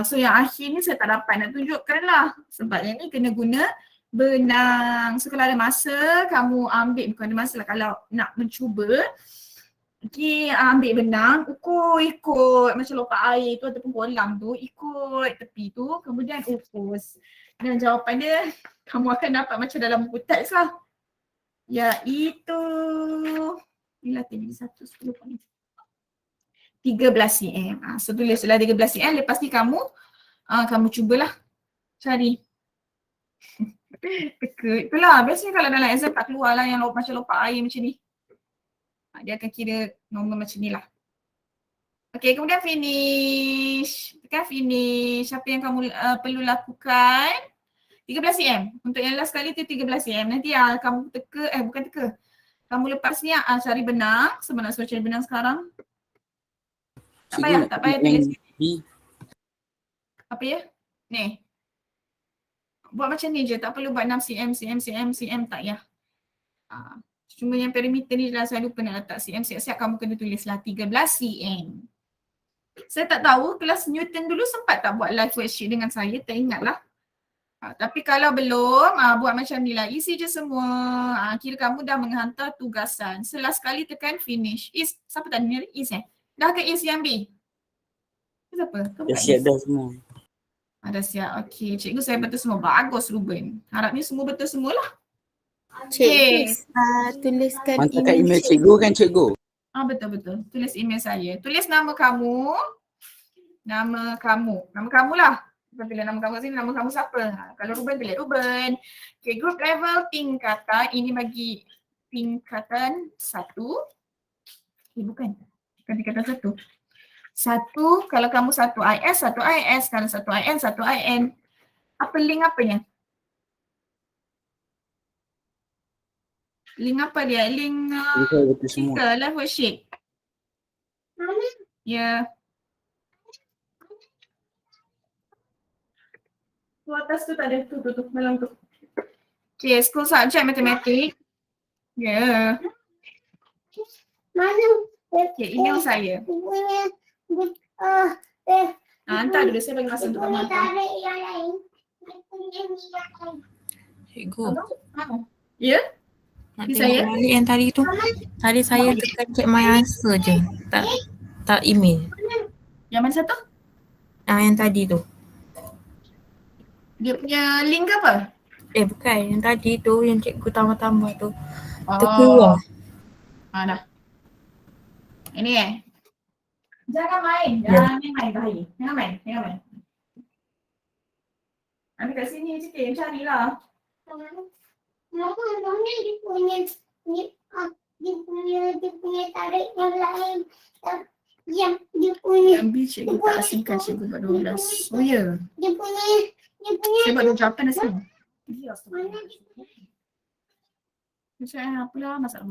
So yang akhir ni saya tak dapat nak tunjukkan lah. Sebab yang ni kena guna benang. So kalau ada masa, kamu ambil, bukan ada masa lah, kalau nak mencuba. Okey, ambil benang, ukur ikut macam lopak air tu ataupun kolam tu, ikut tepi tu, kemudian ukur. Dan jawapan dia, kamu akan dapat macam dalam buku teks lah. Iaitu, inilah tadi 110 point. 13 cm. So tulislah 13 cm, lepas ni kamu cubalah cari. Teka, itulah. Biasanya kalau dalam exam tak keluar lah yang macam lopak air macam ni. Dia akan kira nombor macam ni lah. Okay, kemudian finish. Tekan finish. Apa yang kamu perlu lakukan? 13 cm. Untuk yang last kali tu 13 cm. Nanti kamu teka, bukan teka. Kamu lepas ni cari benang. Sebab nak suruh cari benang sekarang. Tak payah tulis. Apa ya? Ni. Buat macam ni je. Tak perlu buat 6 cm, tak ya. Cuma yang perimeter ni dah saya lupa nak letak cm. Siap-siap kamu kena tulislah 13 cm. Saya tak tahu kelas Newton dulu sempat tak buat live worksheet dengan saya. Tak ingat lah. Tapi kalau belum, buat macam ni lah. Isi je semua. Kira kamu dah menghantar tugasan. Selas kali tekan finish. Is, siapa tadi ni? Is Dah ke Is yang B? Siapa? Dah siap dah semua. Dah siap. Okey. Cikgu saya betul semua. Bagus Ruben. Harapnya semua betul semualah. Cikgu, tuliskan Hantarkan email cikgu kan cikgu? Betul. Tulis email saya. Tulis nama kamu. Nama kamu lah. Bukan pilih nama kamu kat sini, nama kamu siapa? Kalau Ruben, pilih Ruben. Okay, group level tingkatan. Ini bagi tingkatan 1. Bukan tingkatan 1. 1, kalau kamu 1 IS, 1 IS. Kalau 1 IN, 1 IN. Apa link apanya? Link apa dia? Link kita live worksheet. Ya. Tu atas tu tak ada. Tu. Malam tu. Okay, school subject matematik. Ya. Okay, email saya. Hantar dulu, saya bagi masa untuk kamu hantar. Cikgu, Ya? nak Di tengok saya? balik yang tadi tu. Tadi saya tekan check my answer je. Tak email. Yang mana satu? Yang tadi tu. Dia punya link ke apa? Bukan. Yang tadi tu yang cikgu tambah-tambah tu. Oh. Terkeluar. Dah. Ini Jangan main. Ya. Jangan main bahaya. Jangan main. Ada kat sini sikit, carilah. Dia punya tarik yang lain. Dia punya. Ambil cikgu tak asingkan cikgu buat 12. Oh ya. Dia punya. Saya buat 28 dah sini. Mana dia? Macam apalah masalah.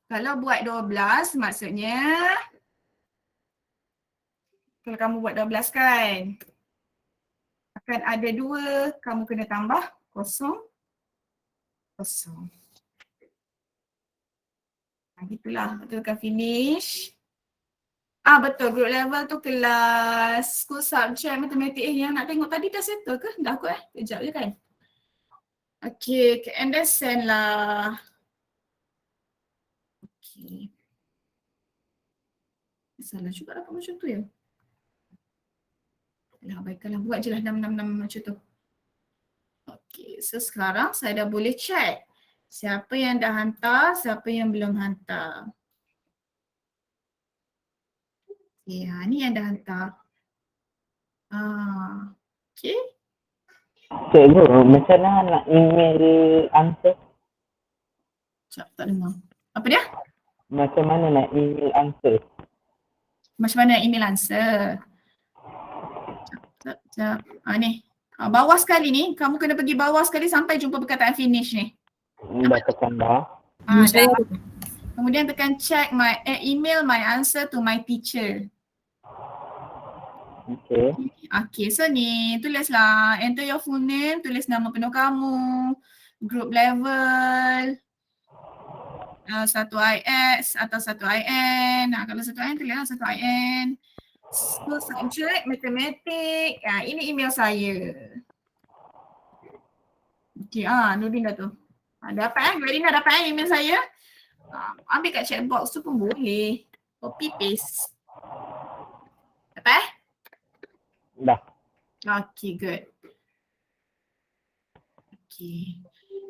Kalau buat 12 maksudnya kalau kamu buat 12 kan akan ada 2, kamu kena tambah 0. Gitulah, betulkan finish. Betul, group level tu kelas school subject matematik yang nak tengok tadi dah settle ke? Dah kot kejap je kan. Okay, and then send lah. Okay. Salah juga dapat macam tu ya. Alah, baiklah buat je lah 666 macam tu. Okay, so sekarang saya dah boleh check. Siapa yang dah hantar, siapa yang belum hantar. Okay, ni yang dah hantar. Okay. Cikgu, macam mana nak email answer? Sekejap, tak dengar. Apa dia? Macam mana nak email answer? Macam mana email answer? Sekejap. Ni. Bawah sekali ni, kamu kena pergi bawah sekali sampai jumpa perkataan finish ni. Dah tekan dah. Dah. Kemudian tekan check my email my answer to my teacher. Okay. Okay, so ni tulislah enter your full name, tulis nama penuh kamu, group level, 1IX atau 1IN. Kalau 1IN tulislah 1IN. School subject, matematik. Ini email saya. Okay, Nurdin dah tu. Dapat Verina dapat email saya. Ambil kat chat box tu pun boleh. Copy paste. Dapat? Dah. Okay, good. Okay.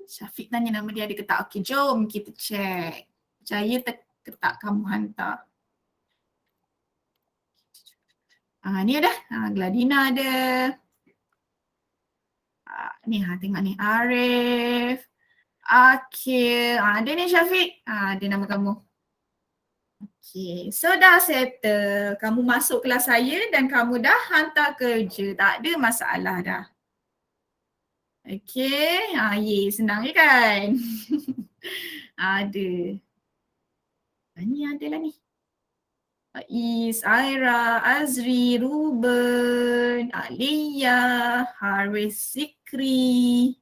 Syafiq tanya nama dia ada ke tak. Okay, jom kita check. Percaya ke tak kamu hantar. Ni ada. Gladina ada. Ni tengok ni. Arif. Akil. Ada ni Syafiq. Ada nama kamu. Okay, so dah settle. Kamu masuk kelas saya dan kamu dah hantar kerja. Tak ada masalah dah. Okay, senang je kan? Ada. Ni ada lah ni. Is, Aira, Azri, Ruben, Alia, Haris, Sikri,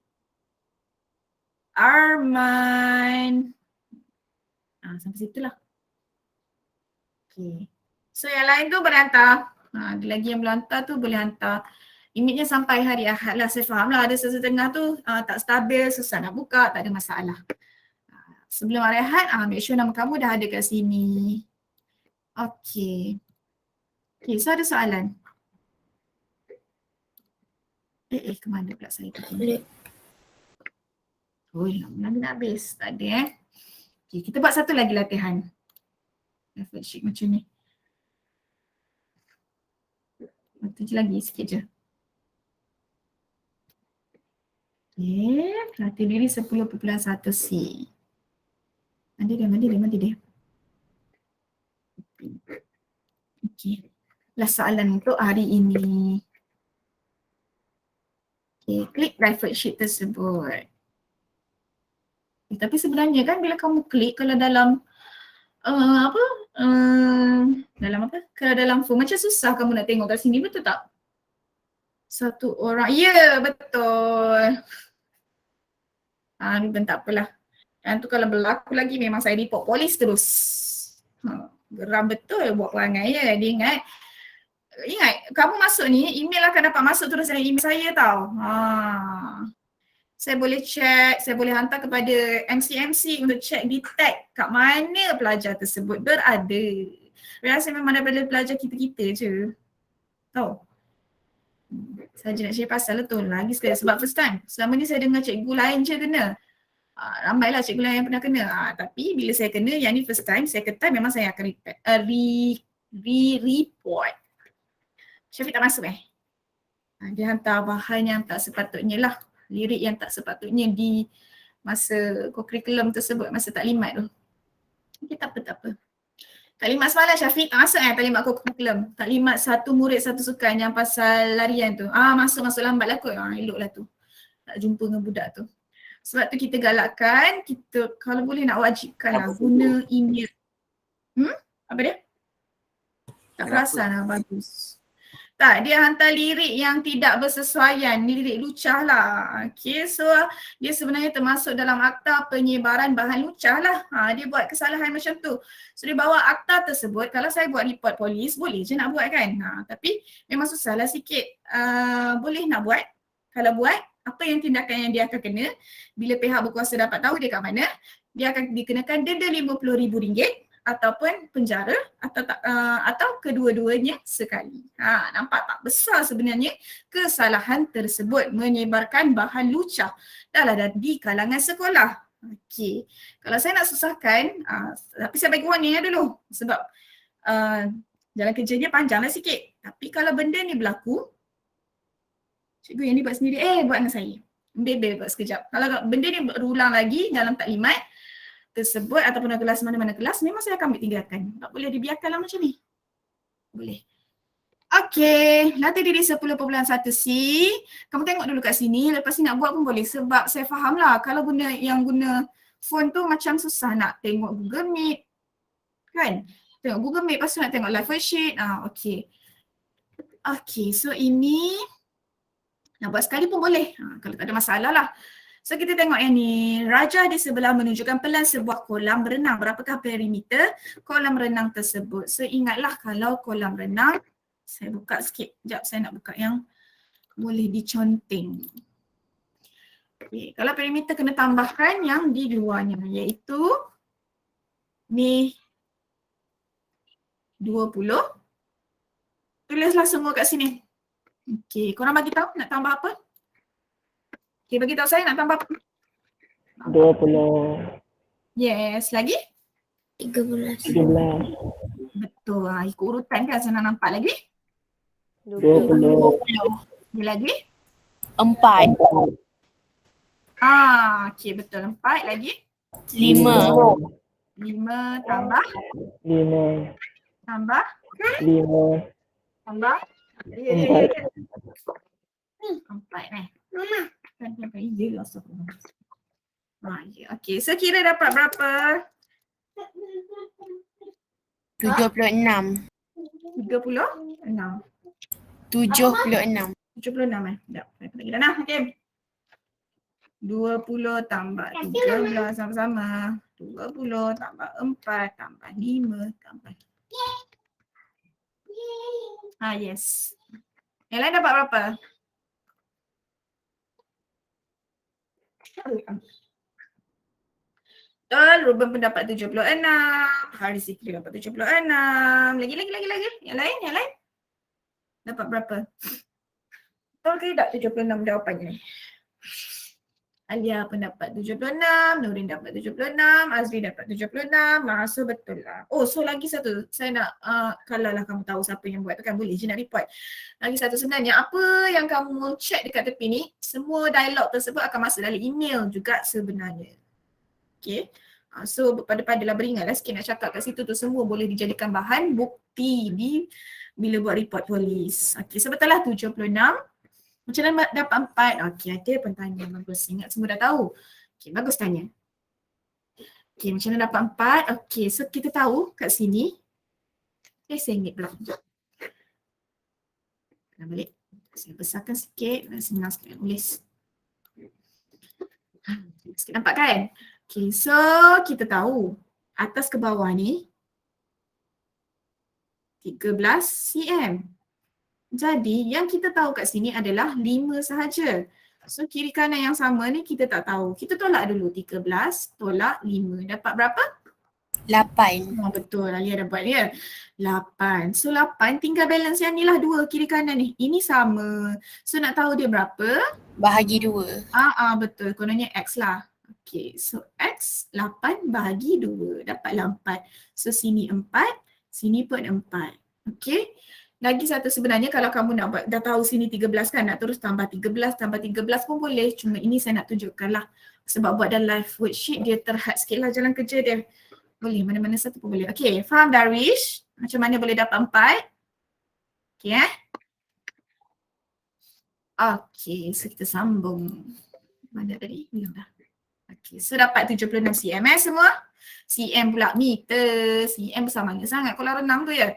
Arman. Sampai situ lah. Okay. So yang lain tu boleh hantar. Ada lagi yang belum hantar tu boleh hantar. Limitnya sampai hari Ahad lah. Saya faham lah ada setengah tu tak stabil, susah nak buka, tak ada masalah. Sebelum hari Ahad, make sure nama kamu dah ada kat sini. Okay. Okay, so ada soalan? Ke mana pula saya tadi? Lama nak habis. Tak ada Okay, kita buat satu lagi latihan. Effort sheet macam ni. Satu je lagi, sikit je. Okay, latih diri 10.1C. Mandi dia. Okay, last soalan untuk hari ini. Okay, klik effort sheet tersebut. Tapi sebenarnya kan bila kamu klik, kalau dalam kalau dalam form macam susah kamu nak tengok kat sini, betul tak? Satu orang, ya betul. Ruben tak apalah. Dan tu kalau berlaku lagi memang saya report polis terus. Geram betul buat perangai ya. Dia ingat kamu masuk ni, email akan dapat masuk terus dari email saya tau. Saya boleh check, saya boleh hantar kepada MC untuk check detect kat mana pelajar tersebut berada. Rasa memang daripada pelajar kita-kita je. Tahu? Saja nak share pasal betul lagi sekali sebab first time. Selama ni saya dengar cikgu lain je kena. Ramailah cikgu lain yang pernah kena. Tapi bila saya kena yang ni first time, saya kata memang saya akan report. Syafiq tak masuk dia hantar bahan yang tak sepatutnya lah. Lirik yang tak sepatutnya di masa co-curriculum tersebut, masa taklimat tu. Okay, tak apa. Taklimat semalam Syafiq tak masuk taklimat co-curriculum. Taklimat satu murid satu sukan yang pasal larian tu. Masuk lambat lah kot. Elok lah tu. Tak jumpa dengan budak tu. Sebab tu kita galakkan, kita kalau boleh nak wajibkan lah guna email. Apa dia? Tak perasan lah, bagus. Tak, dia hantar lirik yang tidak bersesuaian, lirik lucah lah. Okay, so dia sebenarnya termasuk dalam akta penyebaran bahan lucah lah. Dia buat kesalahan macam tu. So dia bawa akta tersebut, kalau saya buat report polis, boleh je nak buat kan. Tapi memang susah lah sikit. Boleh nak buat. Kalau buat, apa yang tindakan yang dia akan kena, bila pihak berkuasa dapat tahu dia kat mana, dia akan dikenakan denda RM50,000 ataupun penjara atau kedua-duanya sekali. Nampak tak besar sebenarnya kesalahan tersebut menyebarkan bahan lucah di kalangan sekolah. Okey. Kalau saya nak susahkan, tapi saya bagi warning dulu sebab jalan kerja dia panjanglah sikit. Tapi kalau benda ni berlaku, cikgu yang ni buat sendiri, buat dengan saya. Bebel buat sekejap. Kalau benda ni berulang lagi dalam taklimat tersebut ataupun kelas mana-mana kelas, memang saya akan ambil tinggalkan. Tak boleh dibiarkanlah macam ni. Boleh. Okey, latih diri 10.1C. Kamu tengok dulu kat sini, lepas ni nak buat pun boleh sebab saya faham lah kalau guna phone tu macam susah nak tengok Google Meet. Kan? Tengok Google Meet, lepas tu nak tengok live worksheet. Okey. Okey, so ini nak buat sekali pun boleh. Kalau tak ada masalah lah. So kita tengok yang ni, rajah di sebelah menunjukkan pelan sebuah kolam renang. Berapakah perimeter kolam renang tersebut? So ingatlah kalau kolam renang, saya buka sikit. Sekejap saya nak buka yang boleh diconteng. Okay. Kalau perimeter kena tambahkan yang di luarnya iaitu ni 20. Tulislah semua kat sini. Okay, korang bagi tahu nak tambah apa? Okay, bagi tahu saya nak tambah apa? 20. Yes, lagi? 13. 13. Betul, ikut urutan kan senang nampak lagi? 20. Lagi? 4. Okay, betul. 4 lagi? 5. 5 tambah? 5. Tambah? 5. Tambah? 4 Mama. Ya, okay, so kira dapat berapa? 76. 36? 76. 76 Sekejap, saya tak kira dah. Okay. 20 tambah 13 sama-sama. 20 tambah 4 tambah 5 tambah. Yes. Yang lain dapat berapa? Betul, Ruben pun dapat 76. Haris Zikri dapat 76. Lagi. Yang lain? Dapat berapa? Betul ke tak 76 jawapannya? Alia pun dapat 76, Nurin dapat 76, Azri dapat 76. So betul lah. So lagi satu. Saya nak, kalau lah kamu tahu siapa yang buat tu kan boleh je nak report. Lagi satu sebenarnya, apa yang kamu check dekat tepi ni, semua dialog tersebut akan masuk dalam email juga sebenarnya. Okay. So pada-padalah beringatlah sikit nak cakap kat situ tu, semua boleh dijadikan bahan bukti bila buat report polis. Okay, so betul lah 76. Macam mana dapat 4? Okey, ada pun tanya. Bagus, ingat semua dah tahu. Okey, bagus tanya. Okey, macam mana dapat 4? Okey, so kita tahu kat sini. RM1 pula. Kena balik. Saya besarkan sikit. Senang sikit nulis. Sikit nampak kan? Okey, so kita tahu atas ke bawah ni 13 cm. Jadi yang kita tahu kat sini adalah 5 sahaja. So kiri kanan yang sama ni kita tak tahu. Kita tolak dulu 13 tolak 5. Dapat berapa? 8. Betul, Alia dah buat dia. 8. So 8 tinggal balance yang ni lah 2 kiri kanan ni. Ini sama. So nak tahu dia berapa? Bahagi 2. Betul. Kononnya X lah. Okay, so X 8 bahagi 2. Dapatlah 4. So sini 4, sini pun 4. Okay. Lagi satu sebenarnya kalau kamu nak buat, dah tahu sini 13 kan, nak terus tambah 13 pun boleh. Cuma ini saya nak tunjukkan lah. Sebab buat dalam live worksheet dia terhad sikit lah jalan kerja dia. Boleh, mana-mana satu pun boleh. Okay, faham Darwish? Macam mana boleh dapat 4? Okay Okay, so kita sambung. Mana tadi? Belum dah. Okay, so dapat 76 cm semua. Cm pula meter. Cm besar mana sangat kolam renang tu ya.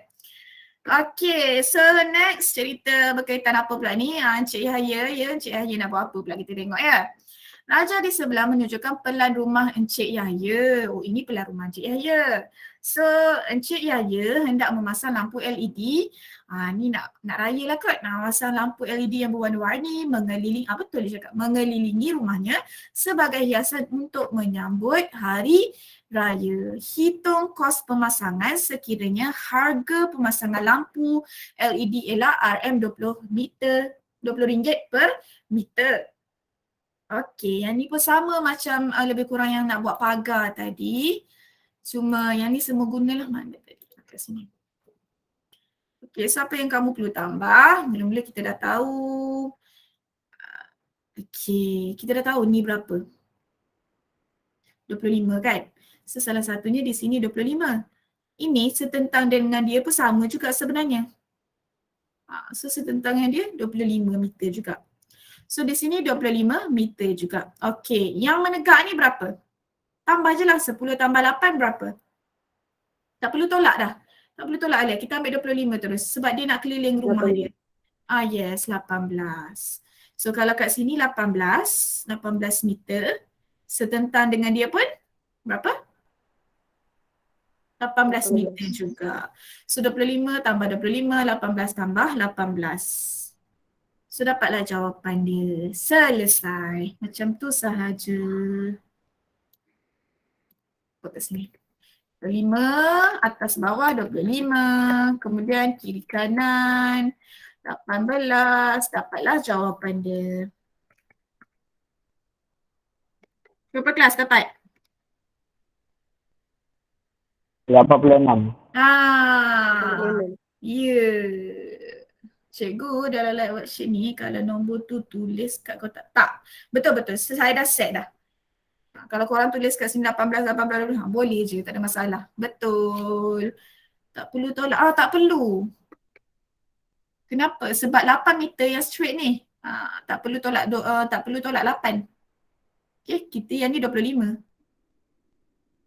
Okay, so next cerita berkaitan apa pula ni? Encik Yahya, ya Encik Yahya nak buat apa pula kita tengok ya. Raja di sebelah menunjukkan pelan rumah Encik Yahya. Oh, ini pelan rumah Encik Yahya. So, Encik Yahya hendak memasang lampu LED. Ni nak raya lah kot. Nak pasang lampu LED yang berwarna-warni mengelilingi rumahnya sebagai hiasan untuk menyambut hari raya. Hitung kos pemasangan sekiranya harga pemasangan lampu LED ialah RM20 ringgit per meter. Okey, yang ni pun sama macam lebih kurang yang nak buat pagar tadi. Cuma yang ni semua gunalah mana tadi kat sini. Okey, so apa yang kamu perlu tambah? Mula-mula kita dah tahu. Okey, kita dah tahu ni berapa? 25 kan? So salah satunya di sini 25. Ini setentang dengan dia pun sama juga sebenarnya. So setentang dengan dia 25 meter juga. So di sini 25 meter juga. Okey, yang menegak ni berapa? Tambah je lah 10 tambah 8 berapa? Tak perlu tolak dah. Tak perlu tolak Alia. Kita ambil 25 terus sebab dia nak keliling rumah dia. Yes, 18. So kalau kat sini 18 meter. Setentang dengan dia pun berapa? 18 meter juga. So 25 tambah 25, 18 tambah 18. So dapatlah jawapan dia. Selesai. Macam tu sahaja. Kat sini. 25, atas bawah 25. Kemudian kiri kanan 18. Dapatlah jawapan dia. Berapa kelas dapat? 86. Ya. Cikgu dalam live worksheet ni kalau nombor tu tulis kat kotak. Tak. Betul-betul. Saya dah set dah. Kalau korang tulis kat sini 18, boleh je. Tak ada masalah. Betul. Tak perlu tolak. Tak perlu. Kenapa? Sebab 8 meter yang straight ni. Tak perlu tolak 8. Okay, kita yang ni 25.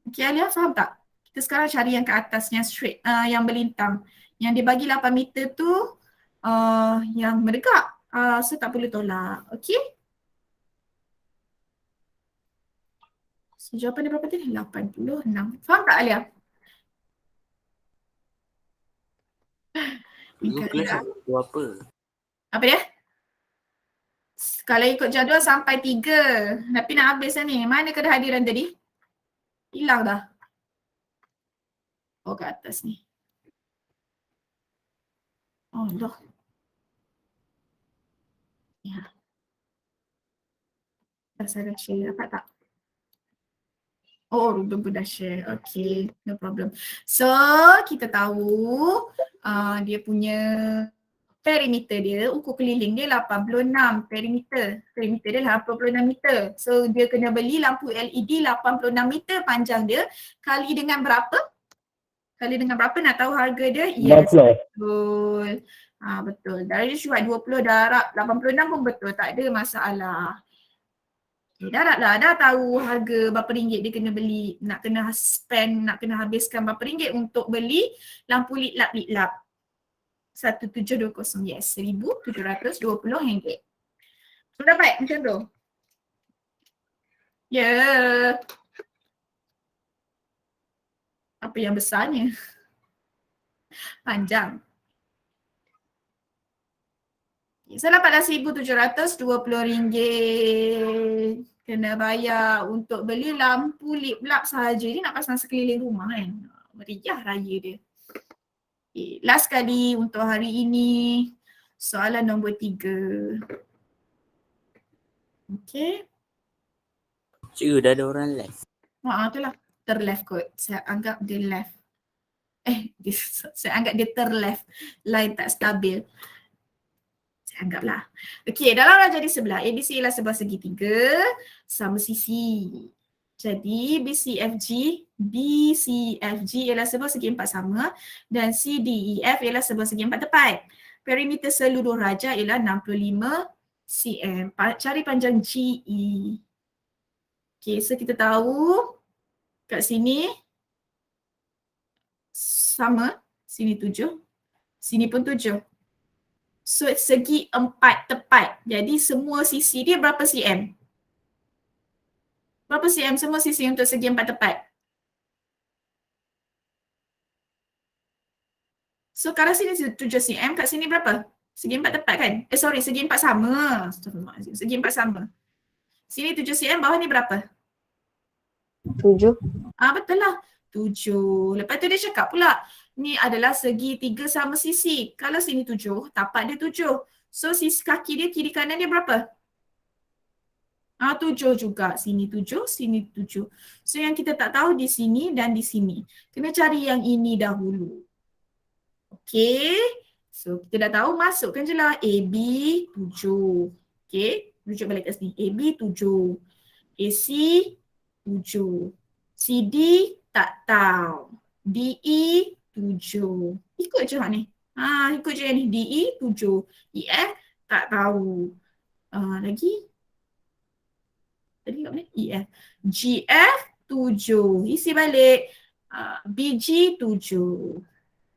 Okay, Alia faham tak? Kita sekarang cari yang ke atas yang straight, yang berlintang. Yang dia bagi 8 meter tu yang mendekat. So tak perlu tolak. Okay? So jawapan dia berapa tadi? 86. Faham tak Alia? Cikgu kelas tu apa? Apa dia? Kalau ikut jadual sampai 3. Tapi nak habis dah ni. Mana kehadiran tadi? Hilang dah. Oh, kat atas ni. Oh, dah. Ya. Saya dah share. Dapat tak? Oh, Ruben pun dah share. Okay, no problem. So, kita tahu dia punya perimeter dia, ukur keliling dia 86 perimeter. Perimeter dia 86 meter. So, dia kena beli lampu LED 86 meter panjang dia. Kali dengan berapa? Kali dengan berapa nak tahu harga dia? Yes, betul. Betul. Dari dia cuba 20 darab 86 pun betul. Tak ada masalah. Okay, dah tahu harga berapa ringgit dia kena beli. Nak kena spend, nak kena habiskan berapa ringgit untuk beli lampu liklap-liklap. 1720, yes, RM1,720. So dapat macam tu? Ya. Yeah. Apa yang besarnya? Panjang. So dapatlah RM1,720 kena bayar untuk beli lampu liklap sahaja. Dia nak pasang sekeliling rumah kan. Meriah raya dia. Okay, last kali untuk hari ini soalan nombor 3. Okay. Cikgu dah ada orang left. Itulah. Terleft kot. Saya anggap dia left. Saya anggap dia terleft. Line tak stabil. Saya anggaplah. Okey, dalam rajah di sebelah, ABC ialah sebuah segitiga sama sisi. Jadi BCFG ialah sebuah segi empat sama dan CDEF ialah sebuah segi empat tepat. Perimeter seluruh rajah ialah 65 cm. Cari panjang GE. Okey, so kita tahu kat sini sama, sini 7, Sini pun 7. So segi 4 tepat. Jadi semua sisi dia berapa cm? Berapa cm semua sisi untuk segi 4 tepat? So kalau sini 7 cm, kat sini berapa? Segi 4 tepat kan? Segi 4 sama. Astagfirullahaladzim. Segi 4 sama. Sini 7 cm, bawah ni berapa? 7. Betul lah. 7. Lepas tu dia cakap pula, ni adalah segi 3 sama sisi. Kalau sini 7, tapak dia 7. So sisi kaki dia, kiri kanan dia berapa? 7 juga. Sini 7, sini 7. So yang kita tak tahu di sini dan di sini. Kena cari yang ini dahulu. Okay. So kita dah tahu, masukkan je lah AB 7. Okay. Rujuk balik kat sini. AB 7. AC 7. CD tak tahu. DE 7. Ikut je hak ni. Ikut je ni. DE 7. EF tak tahu. Lagi. Tadi kat mana? EF. GF 7. Isi balik. BG 7.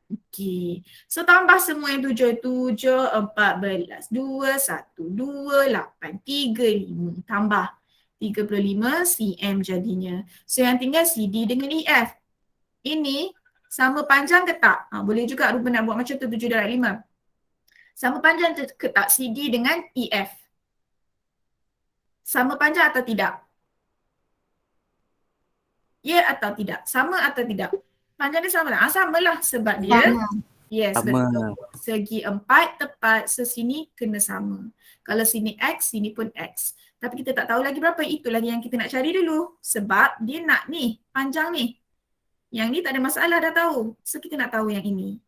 Okey. So tambah semua yang 7. 7, 14, 2, 1, 2, 8, 3, 5. Tambah 35 cm jadinya. So yang tinggal CD dengan EF. Ini sama panjang ke tak? Boleh juga rupa nak buat macam tu 7/5. Sama panjang ke tak CD dengan EF? Sama panjang atau tidak? Ya atau tidak? Sama atau tidak? Panjang dia sama lah. Sama lah sebab dia. Yes, Sama. betul. Segi 4 tepat, so sini kena sama. Kalau sini X, sini pun X. Tapi kita tak tahu lagi berapa. Itu lagi yang kita nak cari dulu. Sebab dia nak ni, panjang ni. Yang ni tak ada masalah, dah tahu. So kita nak tahu yang ini.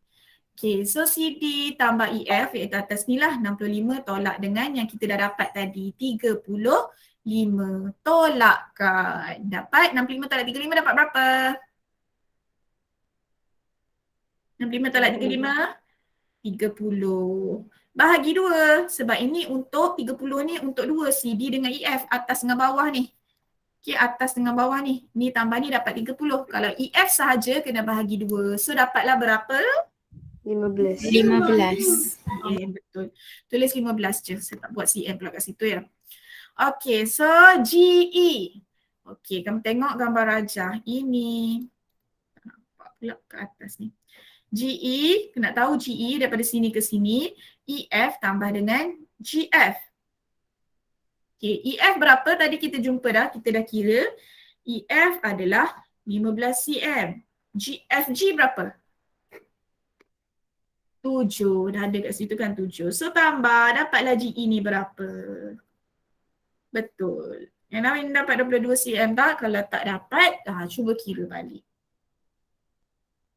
Okay, so CD tambah EF iaitu atas ni lah 65 tolak dengan yang kita dah dapat tadi 35. Tolakkan. Dapat 65 tolak 35 dapat berapa? 65 tolak 35? 30. Bahagi 2 sebab ini untuk 30 ni untuk 2 CD dengan EF atas dengan bawah ni. Okay, atas dengan bawah ni. Ni tambah ni dapat 30. Kalau EF sahaja kena bahagi 2. So dapatlah berapa? 15. 15. Okay, betul. Tulis 15 je. Saya tak buat CM pula kat situ ya. Okay, so GE. Okay, kamu tengok gambar rajah. Ini. Nampak pula ke atas ni. GE, kena tahu GE daripada sini ke sini. EF tambah dengan GF. Okay, EF berapa tadi kita jumpa dah, kita dah kira. EF adalah 15 cm. GFG berapa? 7, dah ada kat situ kan 7. So tambah, dapatlah GE ni berapa? Betul. Yang lain dapat 22 cm tak? Kalau tak dapat, cuba kira balik.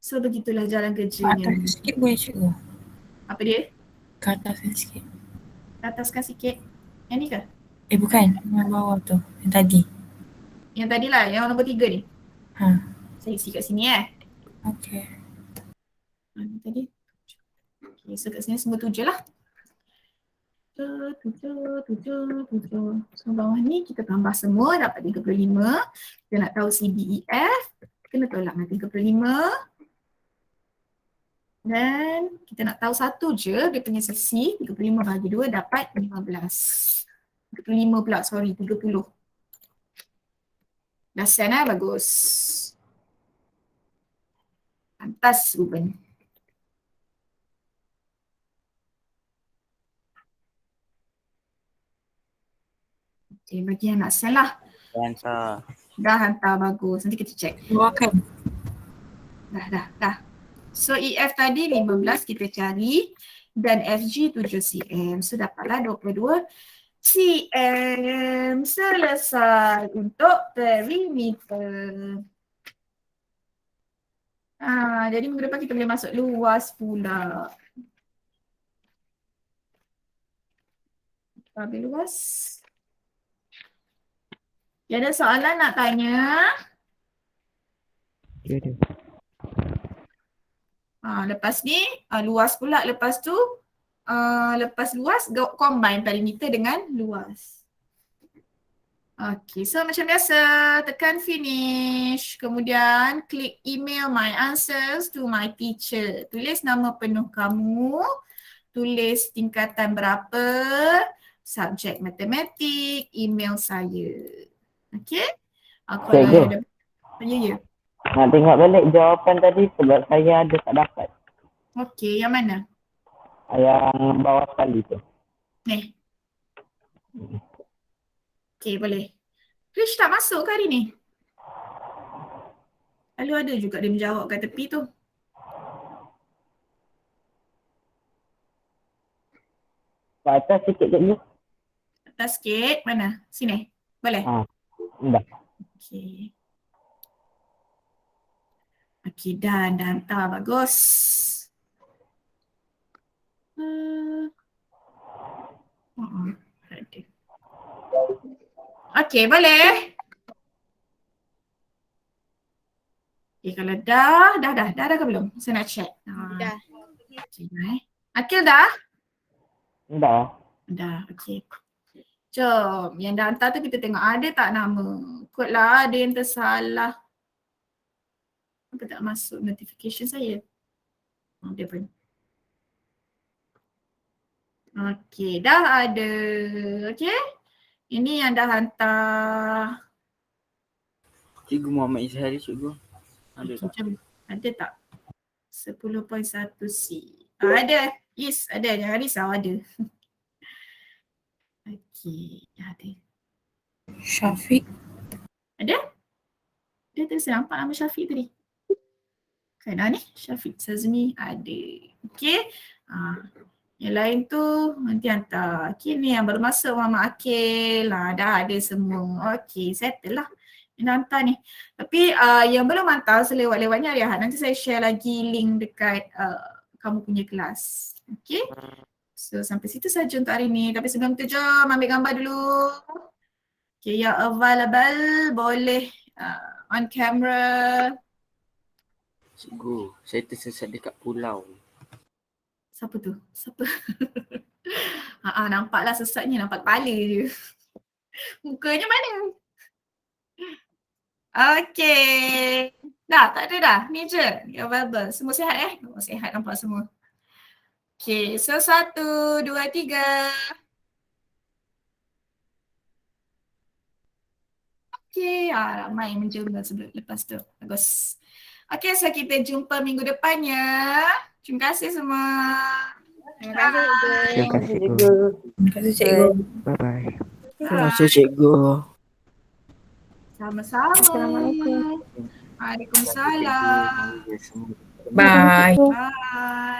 So begitulah jalan kerjanya. Atas sikit boleh cikgu. Apa dia? Ke ataskan sikit. Ataskan sikit. Yang ni ke? Bukan. Yang bawah tu. Yang tadi. Yang tadi lah, yang nombor 3 ni. Saya isi kat sini Okay. Ni tadi. Okay, so kat sini semua 7 lah. 7. So bawah ni kita tambah semua dapat 35. Kita nak tahu CDEF. Kena tolak dengan 35. Dan kita nak tahu satu je dia punya sisi. 35 bahagi 2 dapat 15. 35 pula, sorry 30. Dah send bagus. Pantas Ruben. Okay, bagi yang nak send lah. Hantar. Dah hantar, bagus. Nanti kita check. Luarkan. Dah. So EF tadi 15 kita cari dan FG 7 cm. So dapatlah 22 cm. Selesai untuk perimeter. Jadi minggu depan kita boleh masuk luas pula. Habis luas. Ada soalan nak tanya? Okay, Lepas ni luas pula, lepas tu lepas luas combine perimeter dengan luas. Okay, so macam biasa, tekan finish. Kemudian klik email my answers to my teacher. Tulis nama penuh kamu, tulis tingkatan berapa, subjek matematik, email saya. Okay? Aku Cikgu. Ya. Nak tengok balik jawapan tadi sebab saya ada tak dapat. Okay, yang mana? Yang bawah sekali tu. Ni. Okay, boleh. Krish tak masuk ke hari ni? Lalu ada juga dia menjawab kat tepi tu. Kat atas sikit cikgu. Atas sikit. Mana? Sini. Boleh? Dah. Okay. Okay, dah hantar. Bagus. Ada. Okay, boleh? Okay, kalau dah ke belum? Saya nak check. Dah. Okay, Akil dah? Dah. Dah, okay. Jom, yang dah hantar tu kita tengok ada tak nama. Kot lah ada yang tersalah. Apa tak masuk notification saya? Dia pun. Okay, dah ada. Okay. Ini yang dah hantar. Cikgu Muhammad Izhari, cikgu. Ada tak? Macam ada tak? 10.1C. Ada. Yes, ada. Jangan risau, ada. Okay, ada. Syafiq. Ada? Dia terus nampak nama Syafiq tadi. Kan ni? Syafiq Sazmi ada. Okay. Yang lain tu nanti hantar. Okay, ni yang baru masuk Muhammad Akil. Dah ada semua. Okay, settle lah. Yang dah hantar ni. Tapi yang belum hantar selewat-lewatnya Ariahan. Nanti saya share lagi link dekat kamu punya kelas. Okay. So sampai situ saja untuk hari ni. Tapi sebelum tu jom ambil gambar dulu. Okay, yang available boleh on camera. Cikgu, saya tersesat dekat pulau. Siapa tu? Siapa? Nampaklah sesatnya, nampak kepala je. Mukanya mana? Okay. Dah, tak ada dah. Ni je. Yang available. Semua sihat Oh, sihat nampak semua. Okay, so 1, 2, 3. Okay, ramai yang menjelma sebelum lepas tu. Bagus. Okay, so kita jumpa minggu depannya. Terima kasih semua. Terima kasih, Terima kasih cikgu. Terima kasih cikgu. Bye-bye. Terima kasih, cikgu. Sama-sama. Assalamualaikum. Waalaikumsalam. Cikgu. Bye. Bye.